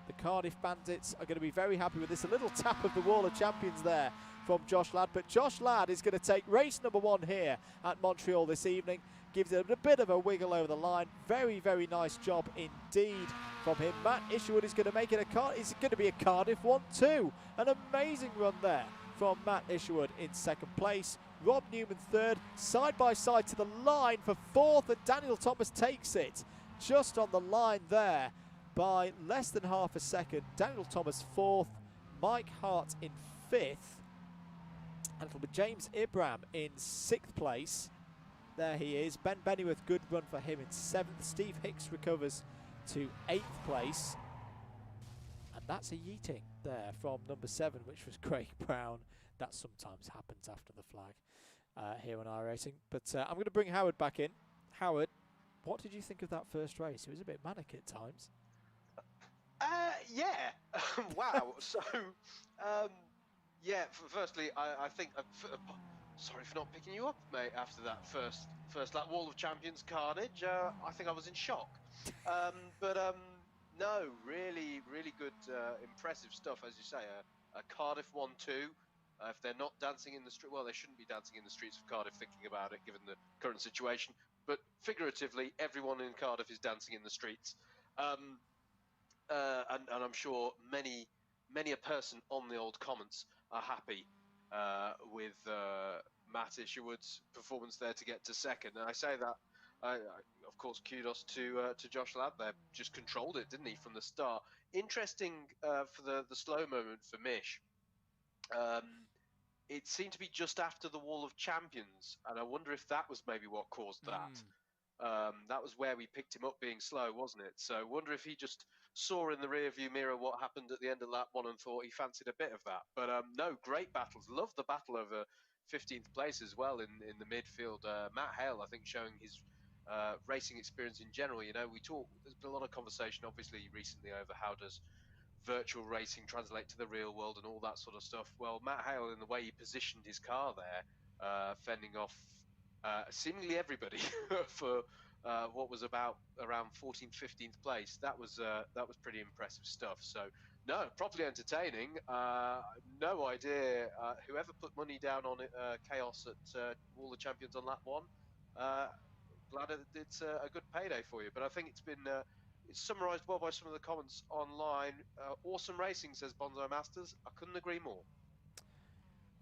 Speaker 1: The Cardiff Bandits are going to be very happy with this. A little tap of the Wall of Champions there from Josh Ladd, but Josh Ladd is going to take race number 1 here at Montreal this evening. gives it a bit of a wiggle over the line. Very, very nice job indeed from him. Matt Isherwood is going to make it it's going to be a Cardiff 1-2. An amazing run there from Matt Isherwood in second place. Rob Newman third, side by side to the line for fourth, and Daniel Thomas takes it just on the line there by less than half a second. Daniel Thomas fourth, Mike Hart in fifth, and it'll be James Ibram in sixth place. There he is. Ben Bennyworth, good run for him in seventh. Steve Hicks recovers to eighth place. And that's a yeeting there from number 7, which was Craig Brown. That sometimes happens after the flag here on iRacing. But I'm going to bring Howard back in. Howard, what did you think of that first race? It was a bit manic at times.
Speaker 2: Yeah. Wow. So, yeah, firstly, I think... sorry for not picking you up, mate, after that first lap. Wall of Champions carnage. I think I was in shock. No, really, really good, impressive stuff, as you say. A Cardiff 1-2. If they're not dancing in the street, well, they shouldn't be dancing in the streets of Cardiff thinking about it, given the current situation. But figuratively, everyone in Cardiff is dancing in the streets. And I'm sure many a person on the old comments are happy with Matt Isherwood's performance there to get to second. And I say that, of course, kudos to Josh Ladd there. Just controlled it, didn't he, from the start. Interesting for the slow moment for Mish. It seemed to be just after the Wall of Champions, and I wonder if that was maybe what caused that. That was where we picked him up being slow, wasn't it? So I wonder if he just saw in the rearview mirror what happened at the end of lap 1 and thought he fancied a bit of that. But no, great battles. Love the battle over 15th place as well in the midfield. Matt Hale, I think, showing his racing experience in general. You know, there's been a lot of conversation, obviously, recently over how does virtual racing translate to the real world and all that sort of stuff. Well, Matt Hale, in the way he positioned his car there, fending off seemingly everybody for what was around 14th, 15th place. That was pretty impressive stuff. So no, properly entertaining. No idea whoever put money down on it, Chaos at Wall of Champions on lap 1. Glad it's a good payday for you. But I think it's been it's summarised well by some of the comments online. Awesome racing, says Bonsai Masters. I couldn't agree more.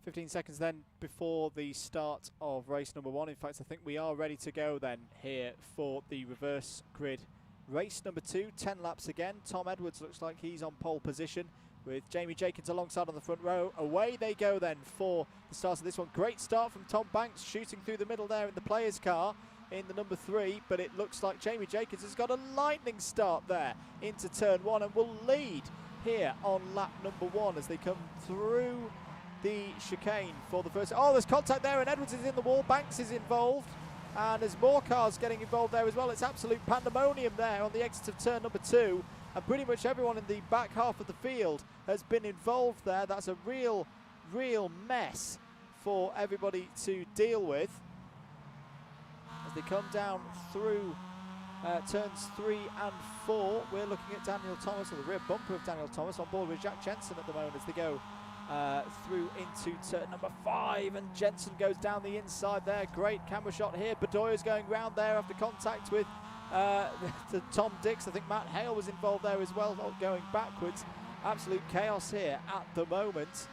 Speaker 1: 15 seconds then before the start of race number 1. In fact, I think we are ready to go then here for the reverse grid. Race number 2, 10 laps again. Tom Edwards looks like he's on pole position with Jamie Jenkins alongside on the front row. Away they go then for the start of this one. Great start from Tom Banks, shooting through the middle there in the player's car in the number 3, but it looks like Jamie Jenkins has got a lightning start there into turn 1 and will lead here on lap number 1 as they come through the chicane for the first. Oh, there's contact there and Edwards is in the wall. Banks is involved and there's more cars getting involved there as well. It's absolute pandemonium there on the exit of turn number 2, and pretty much everyone in the back half of the field has been involved there. That's a real mess for everybody to deal with as they come down through turns 3 and 4. We're looking at Daniel Thomas, or the rear bumper of Daniel Thomas, on board with Jack Jensen at the moment as they go through into turn number 5, and Jensen goes down the inside there. Great camera shot here. Bedoya's going round there after contact with Tom Dix. I think Matt Hale was involved there as well, not going backwards. Absolute chaos here at the moment.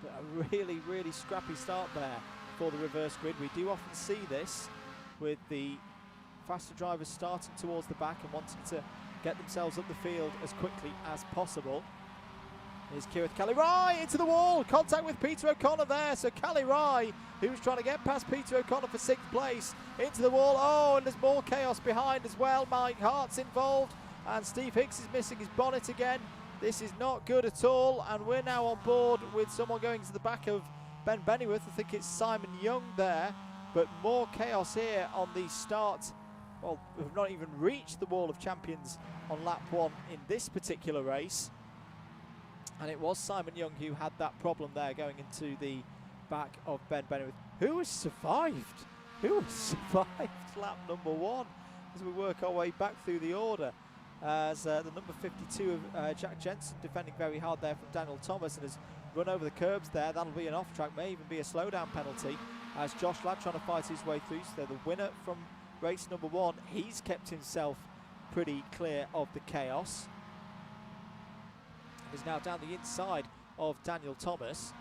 Speaker 1: But a really scrappy start there for the reverse grid. We do often see this with the faster drivers starting towards the back and wanting to get themselves up the field as quickly as possible. Here's Kirith Callie-Rye into the wall. Contact with Peter O'Connor there. So Callie-Rye, who's trying to get past Peter O'Connor for 6th place, into the wall. Oh, and there's more chaos behind as well. Mike Hart's involved and Steve Hicks is missing his bonnet again. This is not good at all, and we're now on board with someone going to the back of Ben Bennyworth. I think it's Simon Young there, but more chaos here on the start. Well, we've not even reached the Wall of Champions on lap 1 in this particular race. And it was Simon Young who had that problem there going into the back of Ben Bennyworth. Who has survived? Who has survived lap number 1 as we work our way back through the order? As the number 52 of Jack Jensen defending very hard there from Daniel Thomas, and as run over the curbs there. That'll be an off-track, may even be a slowdown penalty, as Josh Ladd trying to fight his way through. So the winner from race number 1, he's kept himself pretty clear of the chaos. He's now down the inside of Daniel Thomas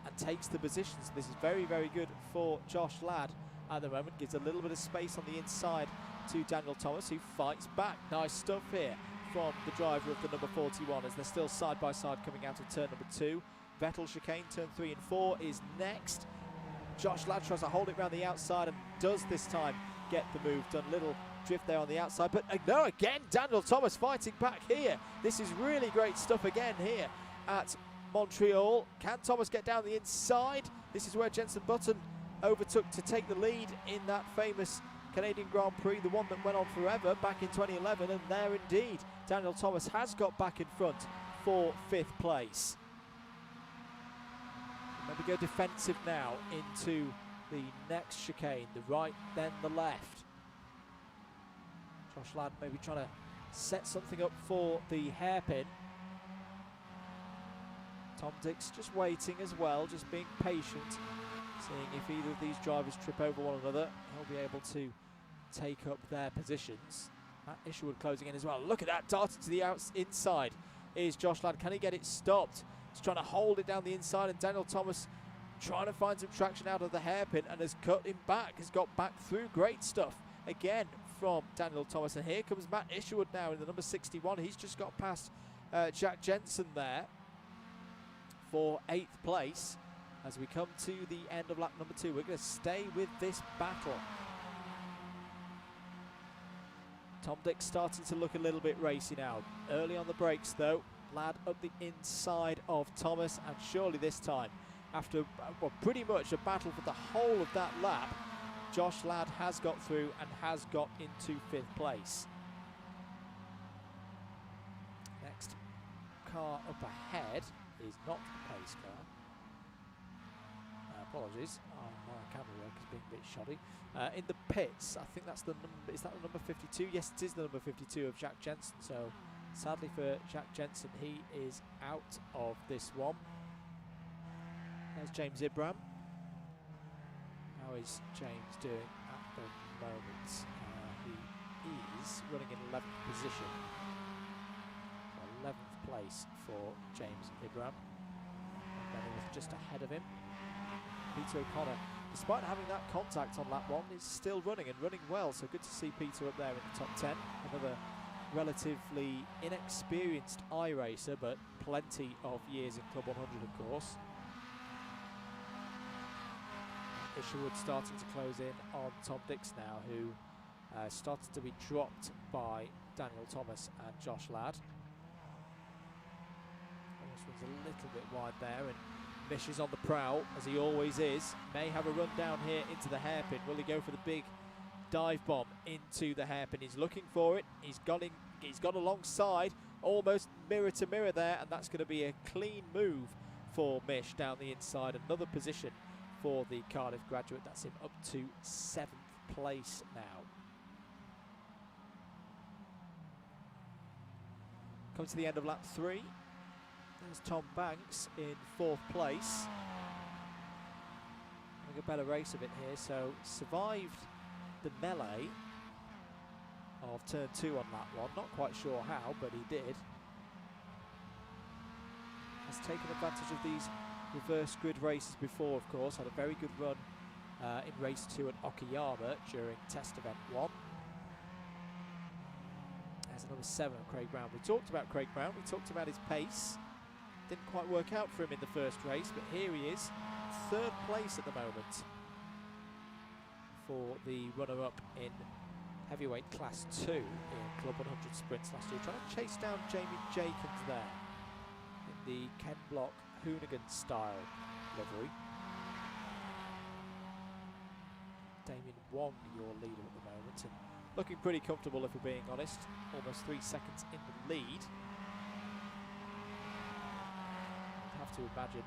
Speaker 1: and takes the positions. This is very, very good for Josh Ladd at the moment. Gives a little bit of space on the inside to Daniel Thomas, who fights back. Nice stuff here from the driver of the number 41 as they're still side by side coming out of turn number 2. Vettel chicane, turn 3 and 4 is next. Josh Ladd tries to hold it around the outside and does this time get the move done. Little drift there on the outside, but no, again, Daniel Thomas fighting back here. This is really great stuff again here at Montreal. Can Thomas get down the inside? This is where Jenson Button overtook to take the lead in that famous Canadian Grand Prix, the one that went on forever back in 2011, and there indeed Daniel Thomas has got back in front for 5th place. Maybe go defensive now into the next chicane, the right then the left. Josh Ladd maybe trying to set something up for the hairpin. Tom Dix just waiting as well, just being patient, seeing if either of these drivers trip over one another. He'll be able to take up their positions. Matt Isherwood closing in as well. Look at that, darted to the inside is Josh Ladd. Can he get it stopped? He's trying to hold it down the inside, and Daniel Thomas trying to find some traction out of the hairpin and has cut him back, has got back through. Great stuff again from Daniel Thomas. And here comes Matt Isherwood now in the number 61. He's just got past Jack Jensen there for 8th place. As we come to the end of lap number 2, we're going to stay with this battle. Tom Dix starting to look a little bit racy now. Early on the brakes though, Ladd up the inside of Thomas, and surely this time, after well, pretty much a battle for the whole of that lap, Josh Ladd has got through and has got into 5th place. Next car up ahead is not the pace car. Apologies, my camera work is being a bit shoddy. In the pits, I think that's the number, is that the number 52? Yes, it is the number 52 of Jack Jensen. So sadly for Jack Jensen, he is out of this one. There's James Ibram. How is James doing at the moment? He is running in 11th position. 11th place for James Ibram. And then just ahead of him, Peter O'Connor, despite having that contact on lap 1, is still running and running well. So good to see Peter up there in the top 10. Another relatively inexperienced iRacer, but plenty of years in Club 100, of course. Isherwood starting to close in on Tom Dix now, who started to be dropped by Daniel Thomas and Josh Ladd. This one's a little bit wide there, and Mish is on the prowl, as he always is. May have a run down here into the hairpin. Will he go for the big dive bomb into the hairpin? He's looking for it. He's got alongside, almost mirror to mirror there, and that's going to be a clean move for Mish down the inside. Another position for the Cardiff graduate. That's him up to 7th place now. Come to the end of lap 3. There's Tom Banks in 4th place. Having a better race of it here. So survived the melee of turn 2 on lap 1. Not quite sure how, but he did. Has taken advantage of these reverse grid races before, of course. Had a very good run in race 2 at Okayama during test event 1. There's another 7 of Craig Brown. We talked about Craig Brown, we talked about his pace. Didn't quite work out for him in the first race, but here he is, 3rd place at the moment for the runner-up in heavyweight class 2 in Club 100 sprints last year. Trying to chase down Jamie Jenkins there in the Ken Block Hoonigan style livery. Damien Wong, your leader at the moment, and looking pretty comfortable if we're being honest. Almost 3 seconds in the lead. I'd have to imagine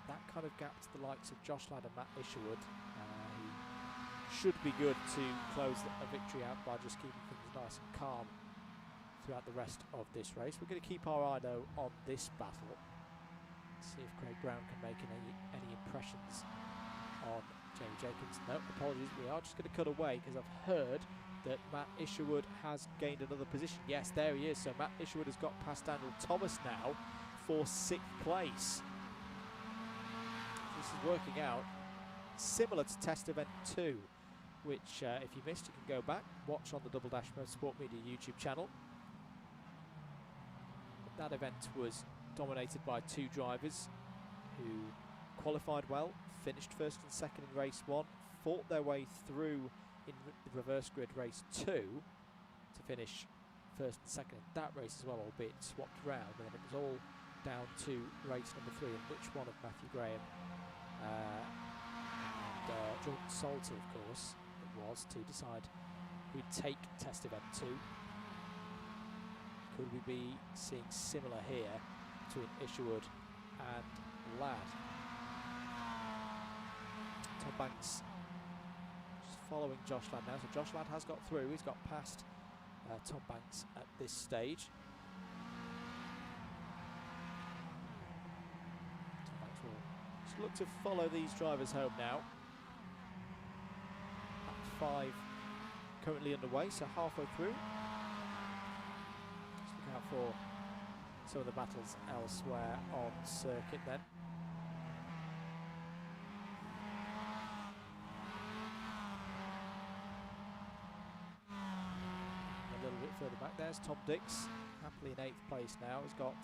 Speaker 1: that kind of gap to the likes of Josh Ladd and Matt Isherwood. He should be good to close a victory out by just keeping things nice and calm throughout the rest of this race. We're going to keep our eye though on this battle. See if Craig Brown can make any impressions on Jamie Jenkins. No, apologies, we are just going to cut away because I've heard that Matt Isherwood has gained another position. Yes, there he is. So Matt Isherwood has got past Daniel Thomas now for 6th place. This is working out similar to Test Event 2, which if you missed, you can go back, watch on the Double Dash Motorsport Media YouTube channel. That event was dominated by 2 drivers who qualified well, finished 1st and 2nd in race 1, fought their way through in the reverse grid race 2 to finish 1st and 2nd in that race as well, albeit swapped round, and then it was all down to race number 3 and which one of Matthew Graham and Jordan Salter, of course, it was to decide who'd take Test Event 2. Could we be seeing similar here between Isherwood and Ladd? Tom Banks just following Josh Ladd now, so Josh Ladd has got through, he's got past Tom Banks at this stage. Tom Banks will just look to follow these drivers home now. Lap 5 currently underway, so halfway through. Just look out for some of the battles elsewhere on circuit then. Further back, there's Tom Dix, happily in 8th place now. He's got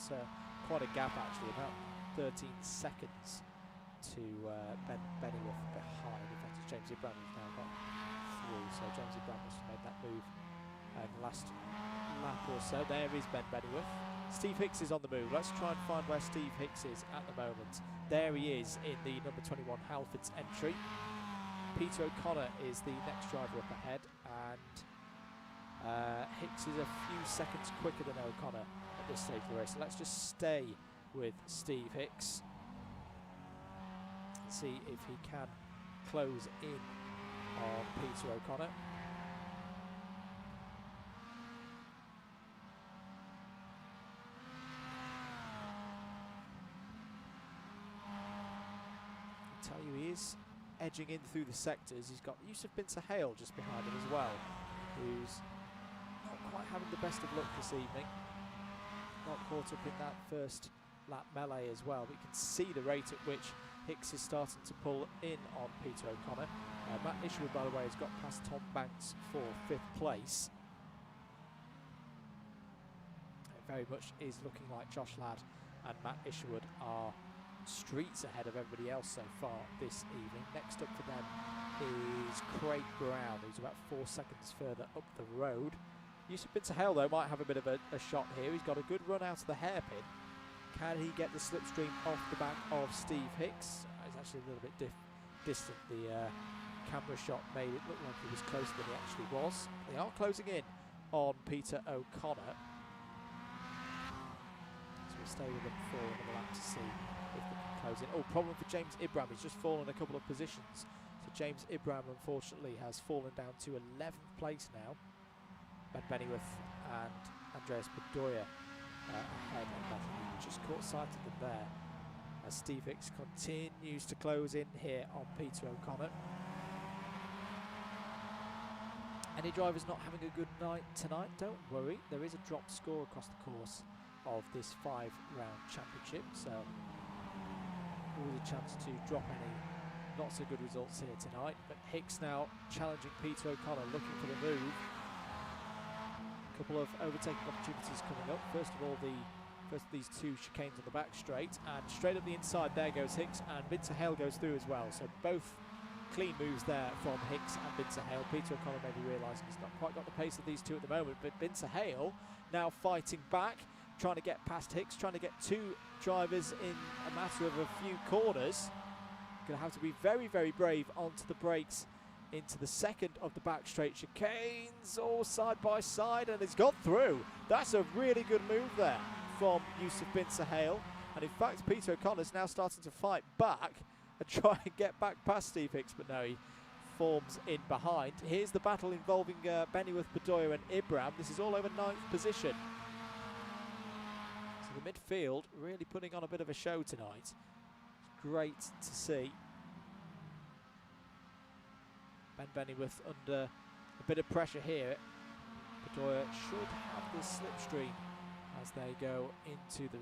Speaker 1: quite a gap actually, about 13 seconds to Ben Bennyworth behind. In fact, it's James Ibram who's now got through, so James Ibram must have made that move in the last lap or so. There is Ben Bennyworth. Steve Hicks is on the move. Let's try and find where Steve Hicks is at the moment. There he is in the number 21 Halfords entry. Peter O'Connor is the next driver up ahead, and Hicks is a few seconds quicker than O'Connor at this stage of the race. So let's just stay with Steve Hicks and see if he can close in on Peter O'Connor. I tell you, he is edging in through the sectors. He's got Yusuf Bin Sahel just behind him as well, who's not quite having the best of luck this evening. Not caught up in that first lap melee as well, but you can see the rate at which Hicks is starting to pull in on Peter O'Connor. Matt Isherwood, by the way, has got past Tom Banks for 5th place. It very much is looking like Josh Ladd and Matt Isherwood are streets ahead of everybody else so far this evening. Next up for them is Craig Brown, who's about 4 seconds further up the road. Yusuf Bin Sahel, though, might have a bit of a shot here. He's got a good run out of the hairpin. Can he get the slipstream off the back of Steve Hicks? He's actually a little bit distant. The camera shot made it look like he was closer than he actually was. They are closing in on Peter O'Connor. So we'll stay with them for another lap to see if they can close in. Oh, problem for James Ibram. He's just fallen a couple of positions. So James Ibram, unfortunately, has fallen down to 11th place now. Ben Bennyworth and Andreas Bedoya ahead of that. Just caught sight of them there as Steve Hicks continues to close in here on Peter O'Connor. Any drivers not having a good night tonight? Don't worry, there is a dropped score across the course of this 5-round championship, so always a chance to drop any not so good results here tonight. But Hicks now challenging Peter O'Connor, looking for the move. Couple of overtaking opportunities coming up. First of all, first of these 2 chicanes on the back straight, and straight up the inside there goes Hicks, and Bin Sahel goes through as well. So both clean moves there from Hicks and Bin Sahel. Peter O'Connor maybe realising he's not quite got the pace of these 2 at the moment, but Bin Sahel now fighting back, trying to get past Hicks, trying to get 2 drivers in a matter of a few corners. Going to have to be very, very brave onto the brakes into the second of the back straight chicanes, all side by side, and it's got through. That's a really good move there from Yusuf Bin Sahel, and in fact Peter O'Connor's now starting to fight back and try and get back past Steve Hicks, but no, he forms in behind. Here's the battle involving Bennyworth, Bedoya and Ibram. This is all over 9th position. So The midfield really putting on a bit of a show tonight. It's great to see. Ben Bennyworth under a bit of pressure here. Bedoya should have this slipstream as they go into the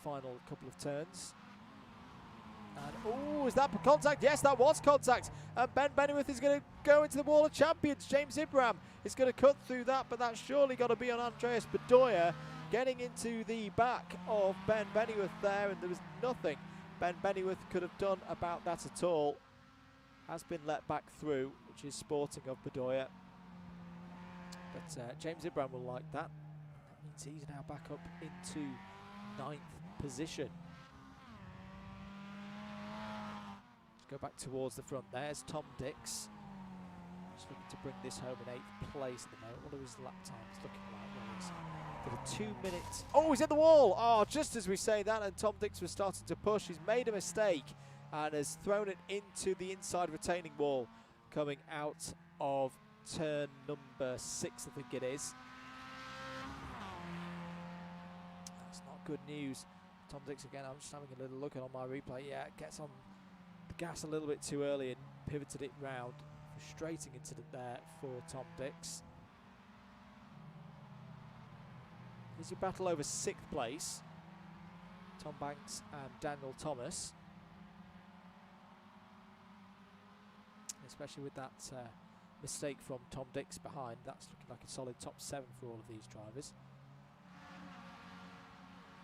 Speaker 1: final couple of turns. And oh, is that contact? Yes, that was contact. And Ben Bennyworth is going to go into the wall of champions. James Ibram is going to cut through that, but that's surely got to be on Andreas Bedoya getting into the back of Ben Bennyworth there, and there was nothing Ben Bennyworth could have done about that at all. Has been let back through, which is sporting of Bedoya. But James Ibram will like that. That means he's now back up into 9th position. Go back towards the front. There's Tom Dix. Just looking to bring this home in 8th place at the moment. What are his lap times looking like? Well, he's got a 2 minute. Oh, he's in the wall! Oh, just as we say that, and Tom Dix was starting to push. He's made a mistake and has thrown it into the inside retaining wall, coming out of turn number 6, I think it is. That's not good news. Tom Dix again. I'm just having a little look on my replay. Yeah, it gets on the gas a little bit too early and pivoted it round. Frustrating incident there for Tom Dix. Here's your battle over 6th place. Tom Banks and Daniel Thomas. Especially with that mistake from Tom Dix behind. That's looking like a solid top 7 for all of these drivers.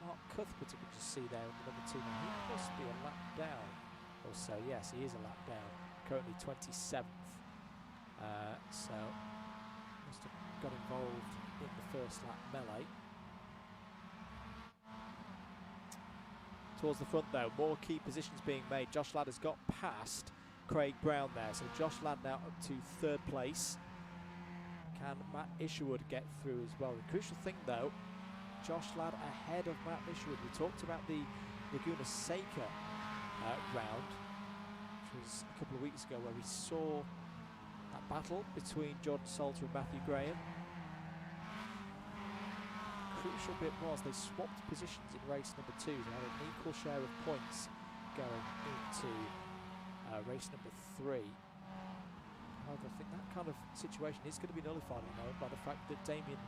Speaker 1: Mark Cuthbert, you can just see there in the number 2. Now he must be a lap down. Also, yes, he is a lap down, currently 27th. So must have got involved in the first lap melee. Towards the front though, more key positions being made. Josh Ladd has got past Craig Brown there, so Josh Ladd now up to 3rd place. Can Matt Isherwood get through as well? The crucial thing though, Josh Ladd ahead of Matt Isherwood. We talked about the Laguna Seca round, which was a couple of weeks ago, where we saw that battle between Jordan Salter and Matthew Graham. Crucial bit was they swapped positions in race number 2. They had an equal share of points going into race number 3. However, I think that kind of situation is going to be nullified by the fact that Damien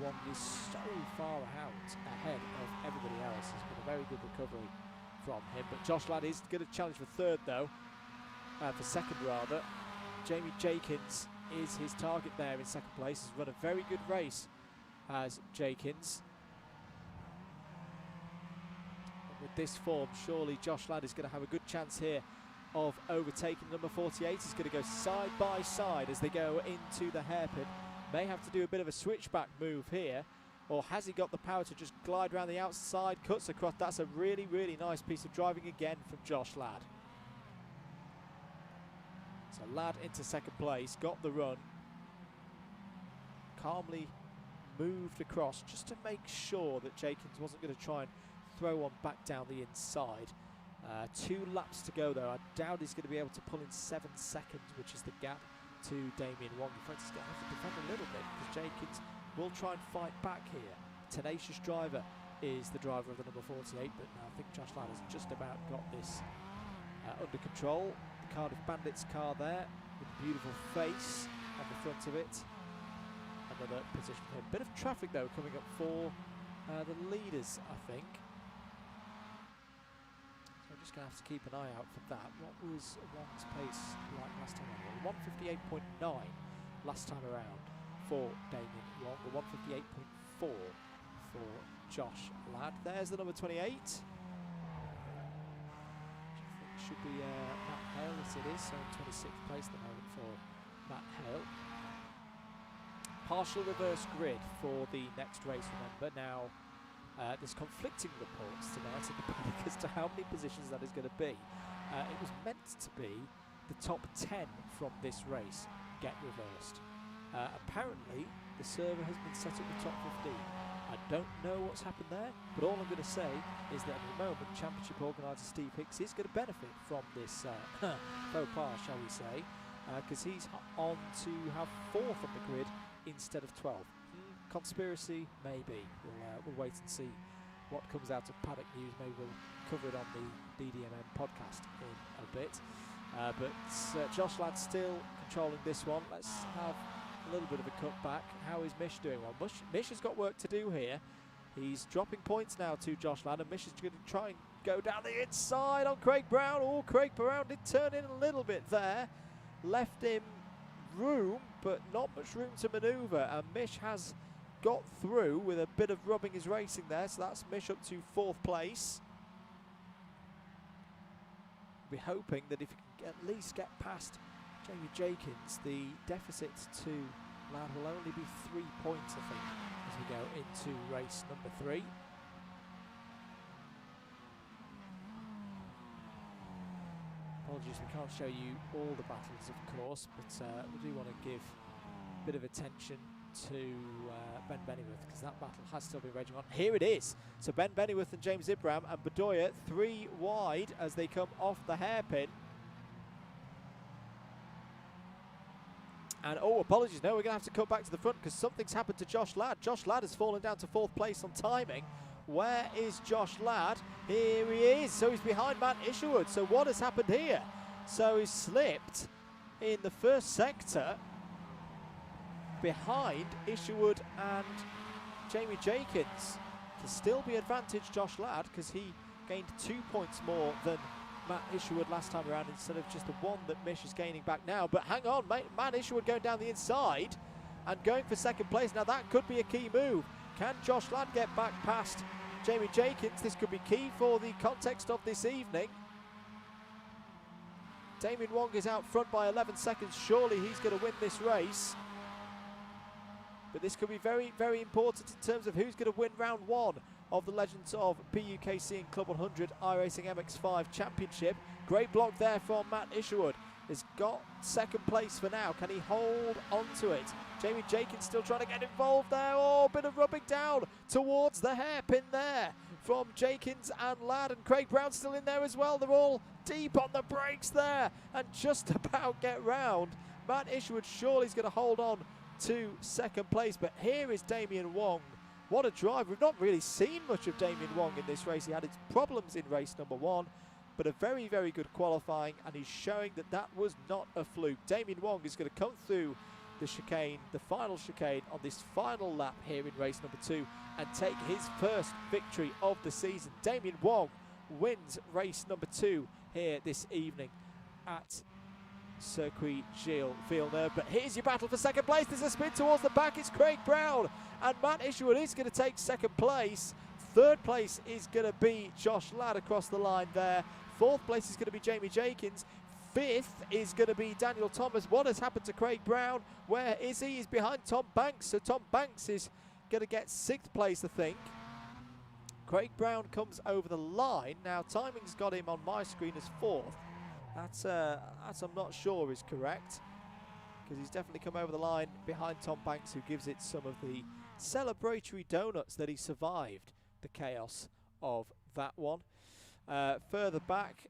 Speaker 1: Wong is so far out ahead of everybody else. It's been a very good recovery from him, but Josh Ladd is going to challenge for 3rd though, for 2nd rather. Jamie Jakins is his target there in 2nd place. He's run a very good race as Jakins. And with this form, surely Josh Ladd is going to have a good chance here of overtaking number 48. He's going to go side by side as they go into the hairpin. May have to do a bit of a switchback move here, or has he got the power to just glide around the outside, cuts across? That's a really, really nice piece of driving again from Josh Ladd. So Ladd into 2nd place, got the run, calmly moved across just to make sure that Jakins wasn't going to try and throw one back down the inside. 2 laps to go though. I doubt he's going to be able to pull in 7 seconds, which is the gap to Damien Wong. In fact, he's going to have to defend a little bit because Jakins will try and fight back here. Tenacious driver is the driver of the number 48, but I think Josh Ladd has just about got this under control. The Cardiff Bandits car there with a beautiful face on the front of it. Another position for him. Bit of traffic though coming up for the leaders, I think. So I'm just going to have to keep an eye out for that. What was Wong's pace like last time around? 158.9 last time around for Damien Wong. The 158.4 for Josh Ladd. There's the number 28. Which I think should be Matt Hale. Yes, it is. So in 26th place at the moment for Matt Hale. Partial reverse grid for the next race, remember. Now, there's conflicting reports tonight in the paddock as to how many positions that is going to be. It was meant to be the top 10 from this race get reversed. Apparently, the server has been set at the top 15. I don't know what's happened there, but all I'm going to say is that at the moment, Championship organiser Steve Hicks is going to benefit from this faux pas, shall we say, because he's on to have 4th on the grid instead of 12. Conspiracy, maybe. We'll wait and see what comes out of Paddock News. Maybe we'll cover it on the DDMM podcast in a bit. But Josh Ladd still controlling this one. Let's have a little bit of a cut back. How is Mish doing? Well, Mish has got work to do here. He's dropping points now to Josh Ladd, and Mish is going to try and go down the inside on Craig Brown. Oh, Craig Brown did turn in a little bit there. Left him room, but not much room to manoeuvre, and Mish has got through with a bit of rubbing his racing there, so that's Mish up to 4th place. We're hoping that if he can at least get past Jamie Jenkins, the deficit to Ladd will only be 3 points, I think, as we go into race number 3. Apologies, we can't show you all the battles, of course, but we do want to give a bit of attention to Ben Bennyworth, because that battle has still been raging on. Here it is. So Ben Bennyworth and James Ibrahim and Bedoya 3 wide as they come off the hairpin. And oh, apologies, no, we're going to have to cut back to the front because something's happened to Josh Ladd. Josh Ladd has fallen down to 4th place on timing. Where is Josh Ladd? Here he is. So he's behind Matt Isherwood. So what has happened here? So he's slipped in the first sector behind Isherwood and Jamie Jenkins. To still be advantage Josh Ladd because he gained 2 points more than Matt Isherwood last time around instead of just the 1 that Mish is gaining back now. But hang on, Matt Isherwood going down the inside and going for 2nd place. Now that could be a key move. Can Josh Ladd get back past Jamie Jenkins? This could be key for the context of this evening. Damien Wong is out front by 11 seconds. Surely he's going to win this race. But this could be very, very important in terms of who's going to win round 1 of the Legends of BUKC and Club 100 iRacing MX-5 Championship. Great block there from Matt Isherwood. Has got 2nd place for now. Can he hold on to it? Jamie Jenkins still trying to get involved there. Oh, bit of rubbing down towards the hairpin there from Jenkins and Ladd, and Craig Brown still in there as well. They're all deep on the brakes there and just about get round. Matt Isherwood surely is going to hold on to 2nd place, but here is Damien Wong. What a drive. We've not really seen much of Damien Wong in this race. He had his problems in race number 1, but a very, very good qualifying, and he's showing that that was not a fluke. Damien Wong is going to come through the chicane, the final chicane on this final lap here in race number 2 and take his first victory of the season. Damien Wong wins race number 2 here this evening at Circuit Gilles Villeneuve. But here's your battle for 2nd place. There's a spin towards the back. It's Craig Brown and Matt Isherwood is going to take 2nd place. 3rd place is going to be Josh Ladd across the line there. 4th place is going to be Jamie Jenkins. 5th is going to be Daniel Thomas. What has happened to Craig Brown? Where is he? He's behind Tom Banks. So Tom Banks is going to get 6th place, I think. Craig Brown comes over the line. Now timing's got him on my screen as 4th. That's I'm not sure is correct, because he's definitely come over the line behind Tom Banks, who gives it some of the celebratory donuts that he survived the chaos of that one. Further back,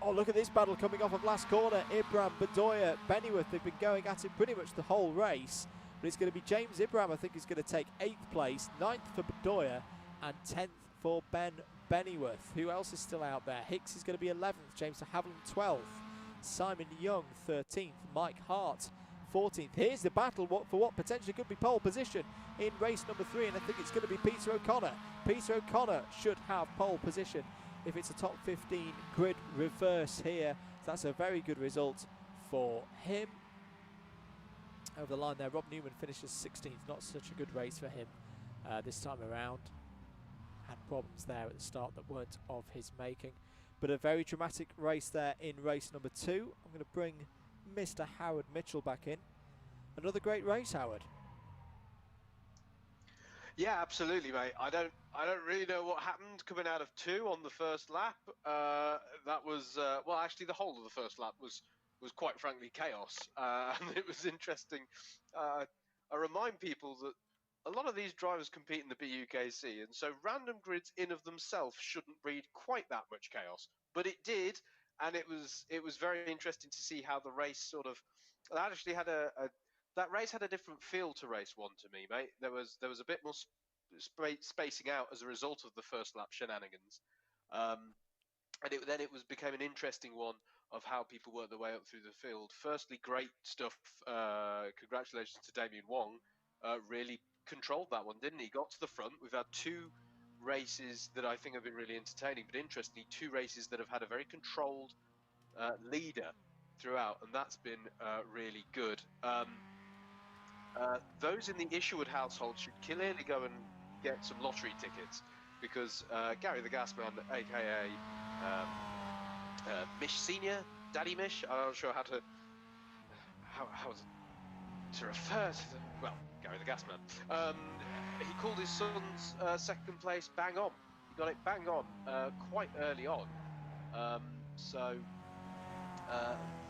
Speaker 1: oh, look at this battle coming off of last corner. Ibrahim, Bedoya, Bennyworth, they've been going at it pretty much the whole race. But it's going to be James Ibrahim, I think, is going to take 8th place, 9th for Bedoya, and 10th for Ben Bennyworth. Who else is still out there? Hicks is going to be 11th, James de Havilland 12th, Simon Young 13th, Mike Hart 14th. Here's the battle for what potentially could be pole position in race number 3, and I think it's going to be Peter O'Connor. Peter O'Connor should have pole position if it's a top 15 grid reverse here. So that's a very good result for him. Over the line there, Rob Newman finishes 16th. Not such a good race for him this time around. Had problems there at the start that weren't of his making. But a very dramatic race there in race number 2. I'm going to bring Mr. Howard Mitchell back in. Another great race, Howard.
Speaker 2: Yeah, absolutely, mate. I don't really know what happened coming out of 2 on the first lap. That was well, actually, the whole of the first lap was quite frankly chaos, and it was interesting. I remind people that a lot of these drivers compete in the BUKC, and so random grids in of themselves shouldn't breed quite that much chaos, but it did, and it was very interesting to see how the race sort of actually had that race had a different feel to race 1 to me, mate. There was a bit more spacing out as a result of the first lap shenanigans. And then it became an interesting one of how people worked their way up through the field. Firstly, great stuff. Congratulations to Damien Wong. Really controlled that one, didn't he? Got to the front. We've had two races that I think have been really entertaining, but interestingly, two races that have had a very controlled leader throughout, and that's been really good. Those in the Isherwood household should clearly go and get some lottery tickets, because Gary the Gasman, aka Mish Senior, Daddy Mish, I'm not sure how to refer to them. Well, Gary the Gasman. He called his son's second place bang on. He got it bang on quite early on. So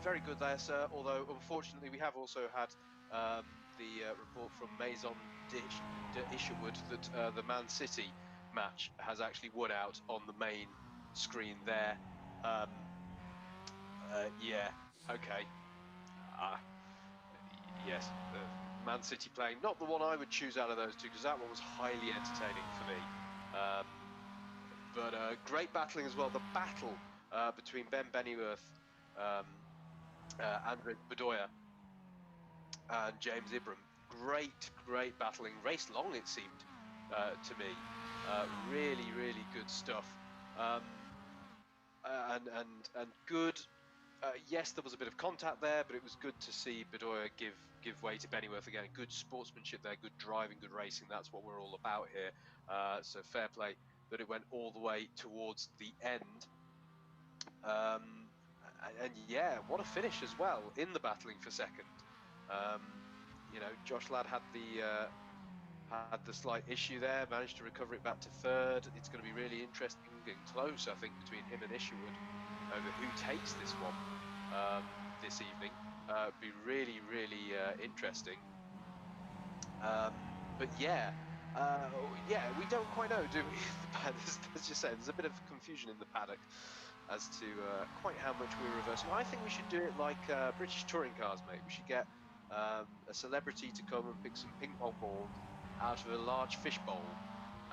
Speaker 2: very good there, sir. Although unfortunately we have also had the report from Maison de Isherwood that the Man City match has actually won out on the main screen there. Yeah, okay. Yes, Man City playing, not the one I would choose out of those two, because that one was highly entertaining for me. But great battling as well. The battle between Ben Bennyworth, Andre Bedoya, and James Ibram. Great battling. Race long, it seemed to me. Really, really good stuff. And good. Yes, there was a bit of contact there, but it was good to see Bedoya give way to Bennyworth again. Good sportsmanship there, good driving, good racing. That's what we're all about here. So fair play that it went all the way towards the end. And yeah, what a finish as well in the battling for second. You know, Josh Ladd had the slight issue there, managed to recover it back to third. It's going to be really interesting and close, I think, between him and Isherwood over who takes this one this evening. Be really, really interesting. But yeah, we don't quite know, do we? As you said, there's a bit of confusion in the paddock as to quite how much we're reversing. I think we should do it like British touring cars, mate. We should get a celebrity to come and pick some ping pong balls out of a large fish bowl,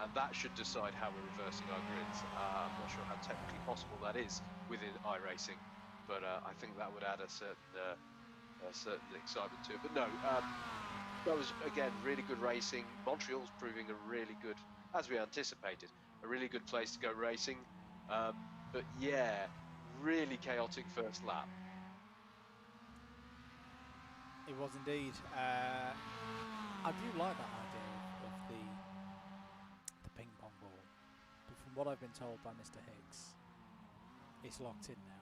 Speaker 2: and that should decide how we're reversing our grids. I'm not sure how technically possible that is within iRacing, but I think that would add a certain excitement to it. But no, that was, again, really good racing. Montreal's proving a really good, as we anticipated, a really good place to go racing. But yeah, really chaotic first lap.
Speaker 1: It was indeed. I do like that idea of the ping pong ball, but from what I've been told by Mr. Hicks, it's locked in now.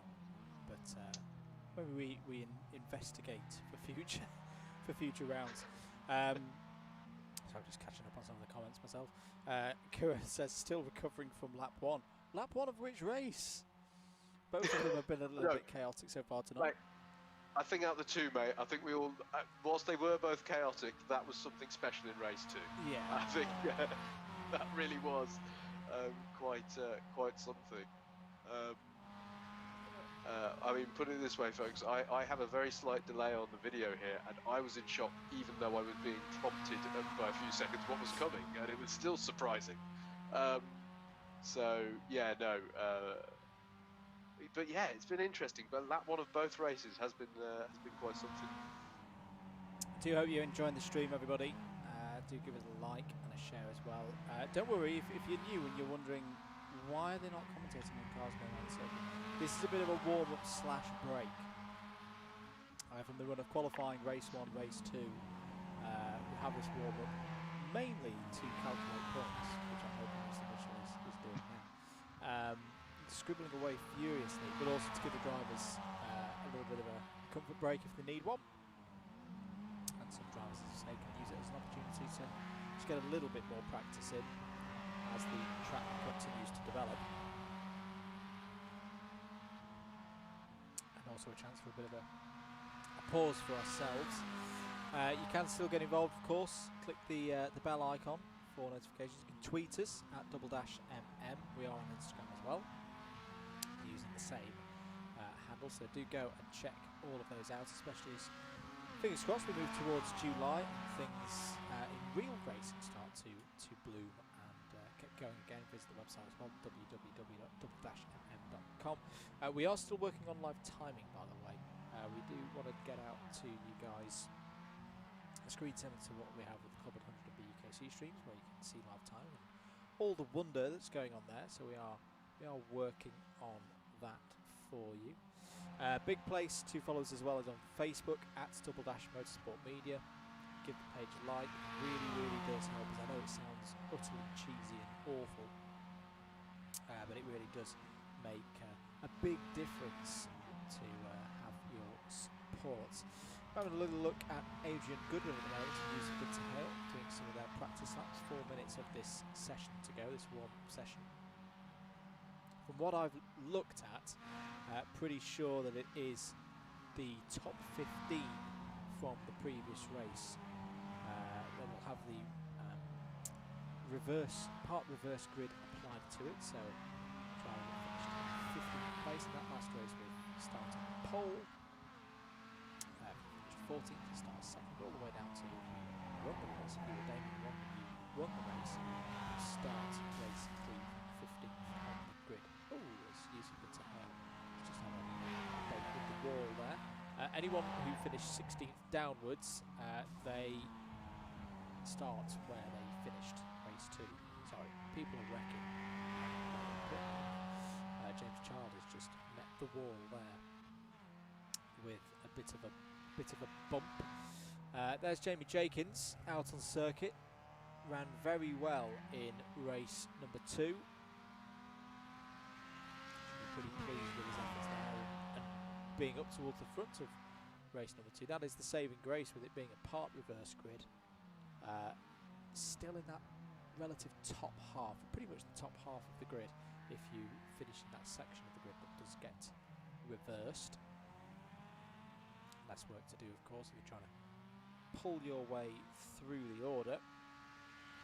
Speaker 1: But maybe we investigate for future rounds. So I'm just catching up on some of the comments myself. Kura says still recovering from lap one. Lap one of which race? Both of them have been a little bit chaotic so far tonight.
Speaker 2: Mate, I think out of the two, mate, I think we all, whilst they were both chaotic, that was something special in race two.
Speaker 1: Yeah.
Speaker 2: I think that really was quite something. I mean, put it this way, folks, I have a very slight delay on the video here, and I was in shock even though I was being prompted by a few seconds what was coming, and it was still surprising. So, yeah, no. But yeah, it's been interesting. But lap one of both races has been quite something.
Speaker 1: Do hope you're enjoying the stream, everybody. Do give us a like and a share as well. Don't worry if you're new and you're wondering why are they not commentating on cars going on the circuit. This is a bit of a warm-up / break. From the run of qualifying race 1, race 2, we have this warm-up mainly to calculate points, which I'm hoping Mr. Mitchell is doing now. Scribbling away furiously, but also to give the drivers a little bit of a comfort break if they need one. And some drivers, as I say, can use it as an opportunity to just get a little bit more practice in as the track continues to develop. And also a chance for a bit of a pause for ourselves. You can still get involved, of course. Click the bell icon for notifications. You can tweet us at Double Dash MM. We are on Instagram as well, using the same handle, so do go and check all of those out, especially as, fingers crossed, we move towards July and things in real racing start to bloom and get going again. Visit the website as well, www.double-mm.com. We are still working on live timing, by the way. We do want to get out to you guys a screen similar to what we have with Club100 and BUKC streams, where you can see live timing and all the wonder that's going on there. So we are working on that for you. Big place to follow us as well as on Facebook at Double Dash Motorsport Media. Give the page a like. It really does help us. I know it sounds utterly cheesy and awful, but it really does make a big difference to have your support. Having a little look at Adrian Goodwin at the moment, using good to hail, doing some of their practice laps. 4 minutes of this session to go, this warm-up session. From what I've looked at, pretty sure that it is the top 15 from the previous race. Then we'll have the part reverse grid applied to it, so driver finished in 15th place in that last race with starting pole. Finished 14th to start second, all the way down to won the race. If you were Damien won the race, start race 3 15th on the grid. Oh, it's using good to hail. Just have a break with the wall there. Anyone who finished 16th downwards, they start where they finished race 2. Sorry, people are wrecking. James Child has just met the wall there with a bit of a bump. There's Jamie Jenkins out on circuit. Ran very well in race number 2. Pretty pleased with his efforts now and being up towards the front of race number 2. That is the saving grace with it being a part reverse grid. Still in that relative top half, pretty much the top half of the grid if you finish in that section of the grid that does get reversed. Less work to do, of course, if you're trying to pull your way through the order.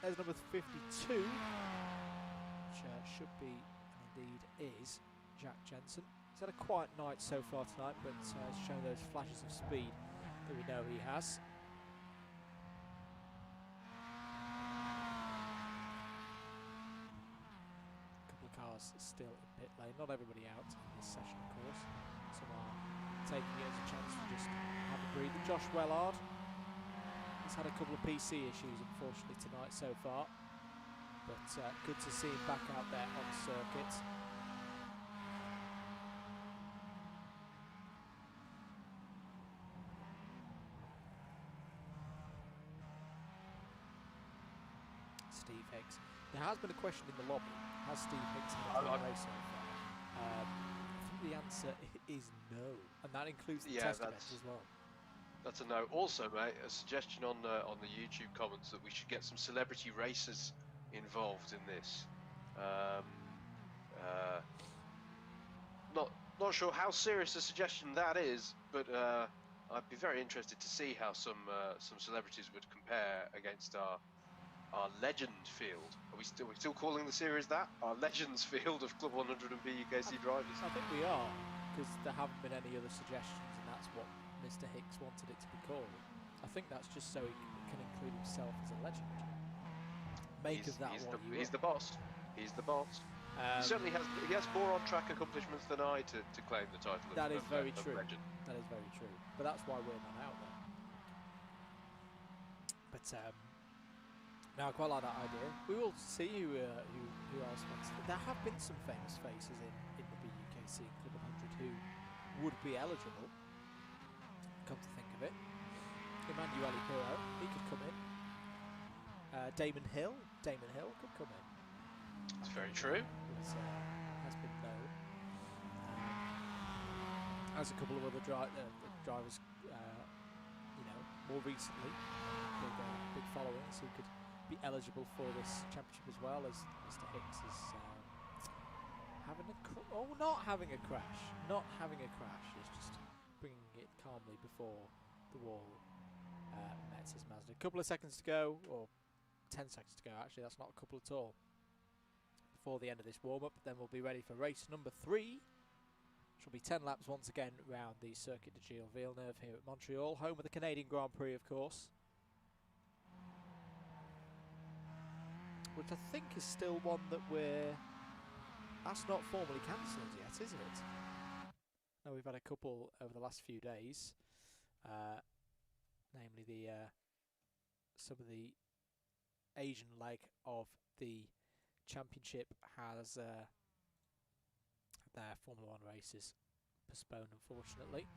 Speaker 1: There's number 52, which should be, and indeed is, Jack Jensen. He's had a quiet night so far tonight, but has shown those flashes of speed that we know he has. A couple of cars still in pit lane. Not everybody out in this session, of course. Some are taking it as a chance to just have a breather. Josh Wellard, he's had a couple of PC issues, unfortunately, tonight so far. But good to see him back out there on circuit. Steve Hicks. There has been a question in the lobby. Has Steve Hicks had a clean race so far? I think the answer is no, and that includes the test event as well.
Speaker 2: That's a no. Also, mate, a suggestion on the YouTube comments that we should get some celebrity racers involved in this. Not sure how serious a suggestion that is, but I'd be very interested to see how some celebrities would compare against our legend field. Are we still calling the series that? Our legends field of Club 100 and BUKC drivers?
Speaker 1: I think we are, because there haven't been any other suggestions, and that's what Mr. Hicks wanted it to be called. I think that's just so he can include himself as a legend. Make of that what you
Speaker 2: He's the boss. He's the boss. He certainly has. He has more on-track accomplishments than I to claim the title of legend.
Speaker 1: That is very true. That is very true. But that's why we're not out there. But no, I quite like that idea. We will see who else wants to. There have been some famous faces in the BUKC Club 100 who would be eligible. Come to think of it, Emanuele Hiro, he could come in. Damon Hill could come in.
Speaker 2: That's very true.
Speaker 1: It has been known. As a couple of other drivers, more recently, big followings who could be eligible for this championship as well, as Mr. Hicks is not having a crash. Not having a crash. He's just bringing it calmly before the wall met his Mazda. A couple of seconds to go, or 10 seconds to go actually, that's not a couple at all, before the end of this warm-up. Then we'll be ready for race number 3, which will be 10 laps once again round the Circuit de Gilles Villeneuve here at Montreal, home of the Canadian Grand Prix, of course. which I think is still one that that's not formally cancelled yet, is it? No, we've had a couple over the last few days, namely the some of the Asian leg of the championship has their Formula 1 races postponed, unfortunately.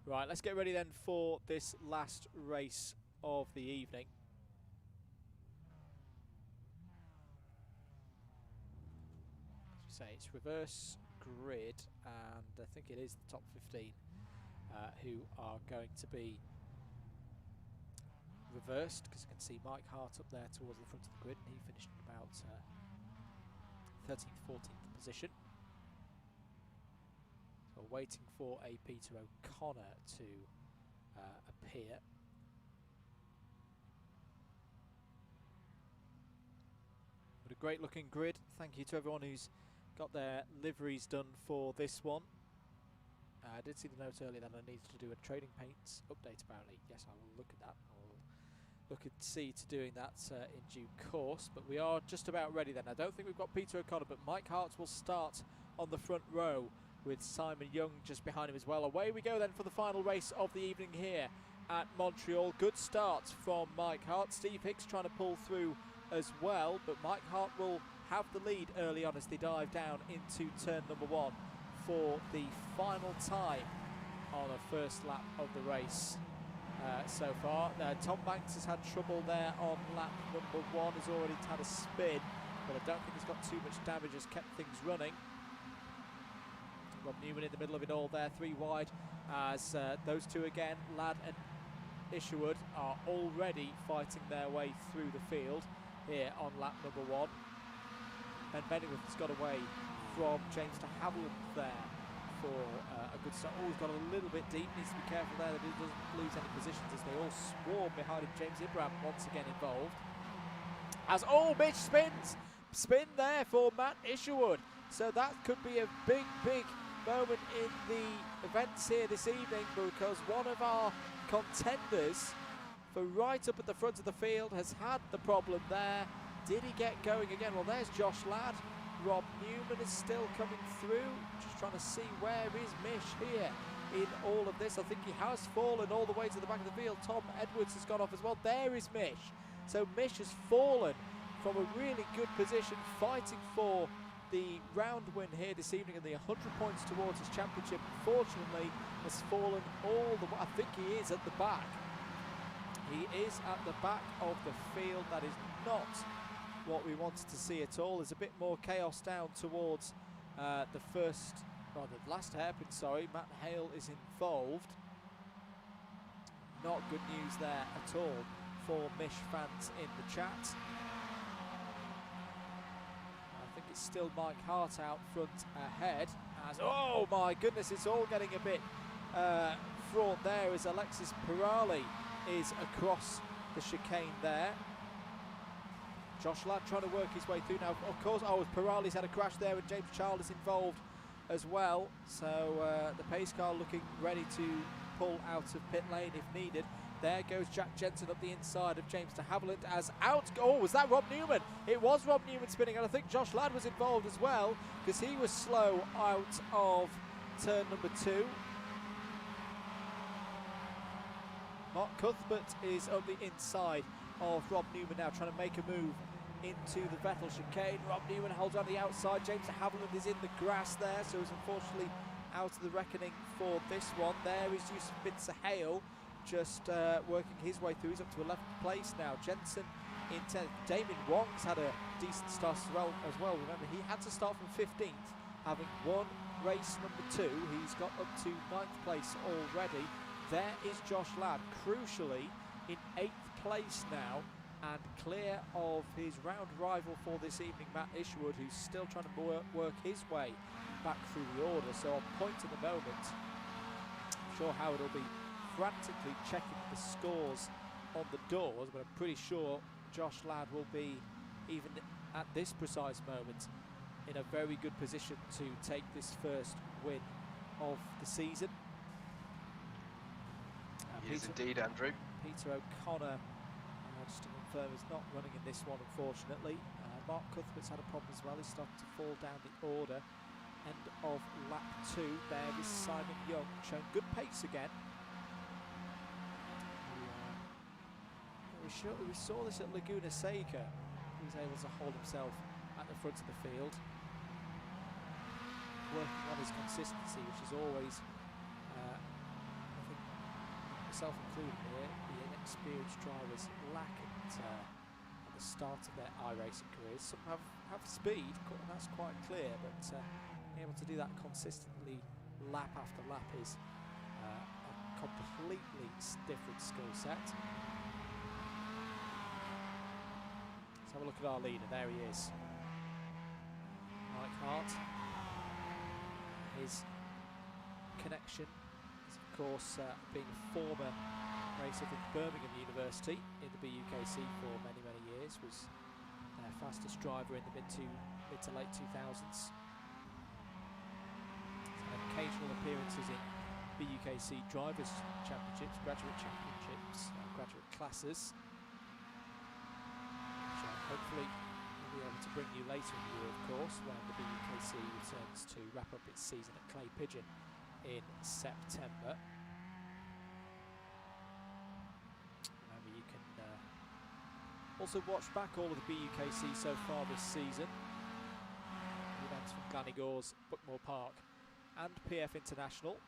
Speaker 1: Right, let's get ready then for this last race of the evening. As we say, it's reverse grid, and I think it is the top 15 who are going to be reversed, because you can see Mike Hart up there towards the front of the grid, and he finished in about 13th, 14th position. So we're waiting for a Peter O'Connor to appear. But a great looking grid. Thank you to everyone who's got their liveries done for this one. I did see the note earlier that I needed to do a trading paints update apparently. Yes, I will look at that. I'll look and see to doing that in due course. But we are just about ready then. I don't think we've got Peter O'Connor, but Mike Hart will start on the front row with Simon Young just behind him as well. Away we go then for the final race of the evening here at Montreal. Good start from Mike Hart. Steve Hicks trying to pull through as well, but Mike Hart will have the lead early on as they dive down into turn number 1 for the final time on a first lap of the race so far. Tom Banks has had trouble there on lap number 1, has already had a spin, but I don't think he's got too much damage, has kept things running. Rob Newman in the middle of it all there, 3 wide, as those two again, Ladd and Isherwood, are already fighting their way through the field here on lap number 1. Ben Benioff has got away from James de Havilland there for a good start. Oh, he's got a little bit deep, needs to be careful there that he doesn't lose any positions as they all swarm behind him. James Ibrahim once again involved. As Mitch spin there for Matt Isherwood. So that could be a big moment in the events here this evening, because one of our contenders for right up at the front of the field has had the problem there. Did he get going again? Well, there's Josh Ladd. Rob Newman is still coming through. Just trying to see where is Mish here in all of this. I think he has fallen all the way to the back of the field. Tom Edwards has gone off as well. There is Mish. So Mish has fallen from a really good position, fighting for the round win here this evening and the 100 points towards his championship. Unfortunately, has fallen all the way. I think he is at the back. He is at the back of the field. That is not what we wanted to see at all. There's a bit more chaos down towards the last hairpin, sorry. Matt Hale is involved. Not good news there at all for Mish fans in the chat. I think it's still Mike Hart out front ahead. As, oh my goodness, it's all getting a bit fraught there as Alexis Pirali is across the chicane there. Josh Ladd trying to work his way through now. Of course, Pirali's had a crash there and James Child is involved as well. So the pace car looking ready to pull out of pit lane if needed. There goes Jack Jensen up the inside of James de Havilland as out. Oh, was that Rob Newman? It was Rob Newman spinning, and I think Josh Ladd was involved as well because he was slow out of turn number 2. Mark Cuthbert is up the inside of Rob Newman now, trying to make a move into the Vettel chicane. Rob Newman holds on the outside. James de Havilland is in the grass there, so he's unfortunately out of the reckoning for this one. There is Yusuf bin Sahale just working his way through. He's up to 11th place now. Jensen in 10th. Damien Wong's had a decent start as well. Remember, he had to start from 15th, having won race number 2. He's got up to 9th place already. There is Josh Ladd, crucially in 8th place now, and clear of his round rival for this evening, Matt Isherwood, who's still trying to work his way back through the order. So on point at the moment. I'm sure Howard will be frantically checking the scores on the doors, but I'm pretty sure Josh Ladd will be, even at this precise moment, in a very good position to take this first win of the season.
Speaker 2: Yes, indeed, Andrew.
Speaker 1: Peter O'Connor just is not running in this one, unfortunately. Mark Cuthbert's had a problem as well. He's starting to fall down the order. End of lap 2. There is Simon Young showing good pace again. We saw this at Laguna Seca. He was able to hold himself at the front of the field, working on his consistency, which is always, I think, myself included here, the inexperienced drivers lack at the start of their iRacing careers. Some have speed, and that's quite clear, but being able to do that consistently lap after lap is a completely different skill set. Let's have a look at our leader. There he is, Mike Hart. His connection is, of course, being a former racer from Birmingham University in the BUKC for many, many years. Was their fastest driver in the mid to late 2000s. Occasional appearances in BUKC Drivers' Championships, Graduate Championships, graduate classes, which hopefully we'll be able to bring you later in the year, of course, when the BUKC returns to wrap up its season at Clay Pigeon in September. Remember, you can also watch back all of the BUKC so far this season. Events from Glanigors, Buckmore Park and PF International,